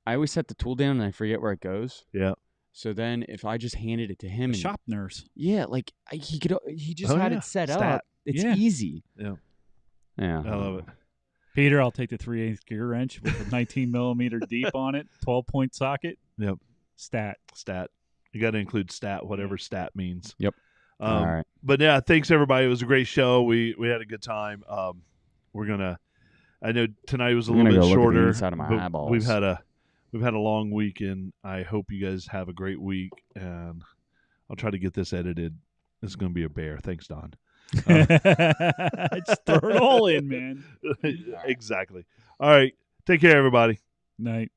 I always set the tool down and I forget where it goes. Yeah. So then if I just handed it to him, and Shop nurse. yeah, like he just Oh, had yeah. it set Stat. up. It's Yeah. easy. Yeah. Yeah. I love it. Peter, I'll take the 3/8 gear wrench with a 19 millimeter deep on it, 12-point socket. Yep. Stat. You got to include stat, whatever stat means. Yep. All right. But yeah, thanks everybody. It was a great show. We had a good time. I know tonight was a I'm little gonna bit go look at the shorter. inside of my but eyeballs. We've had a long week, and I hope you guys have a great week. And I'll try to get this edited. This is going to be a bear. Thanks, Don. Just throw it all in, man. Exactly. All right. Take care, everybody. Night.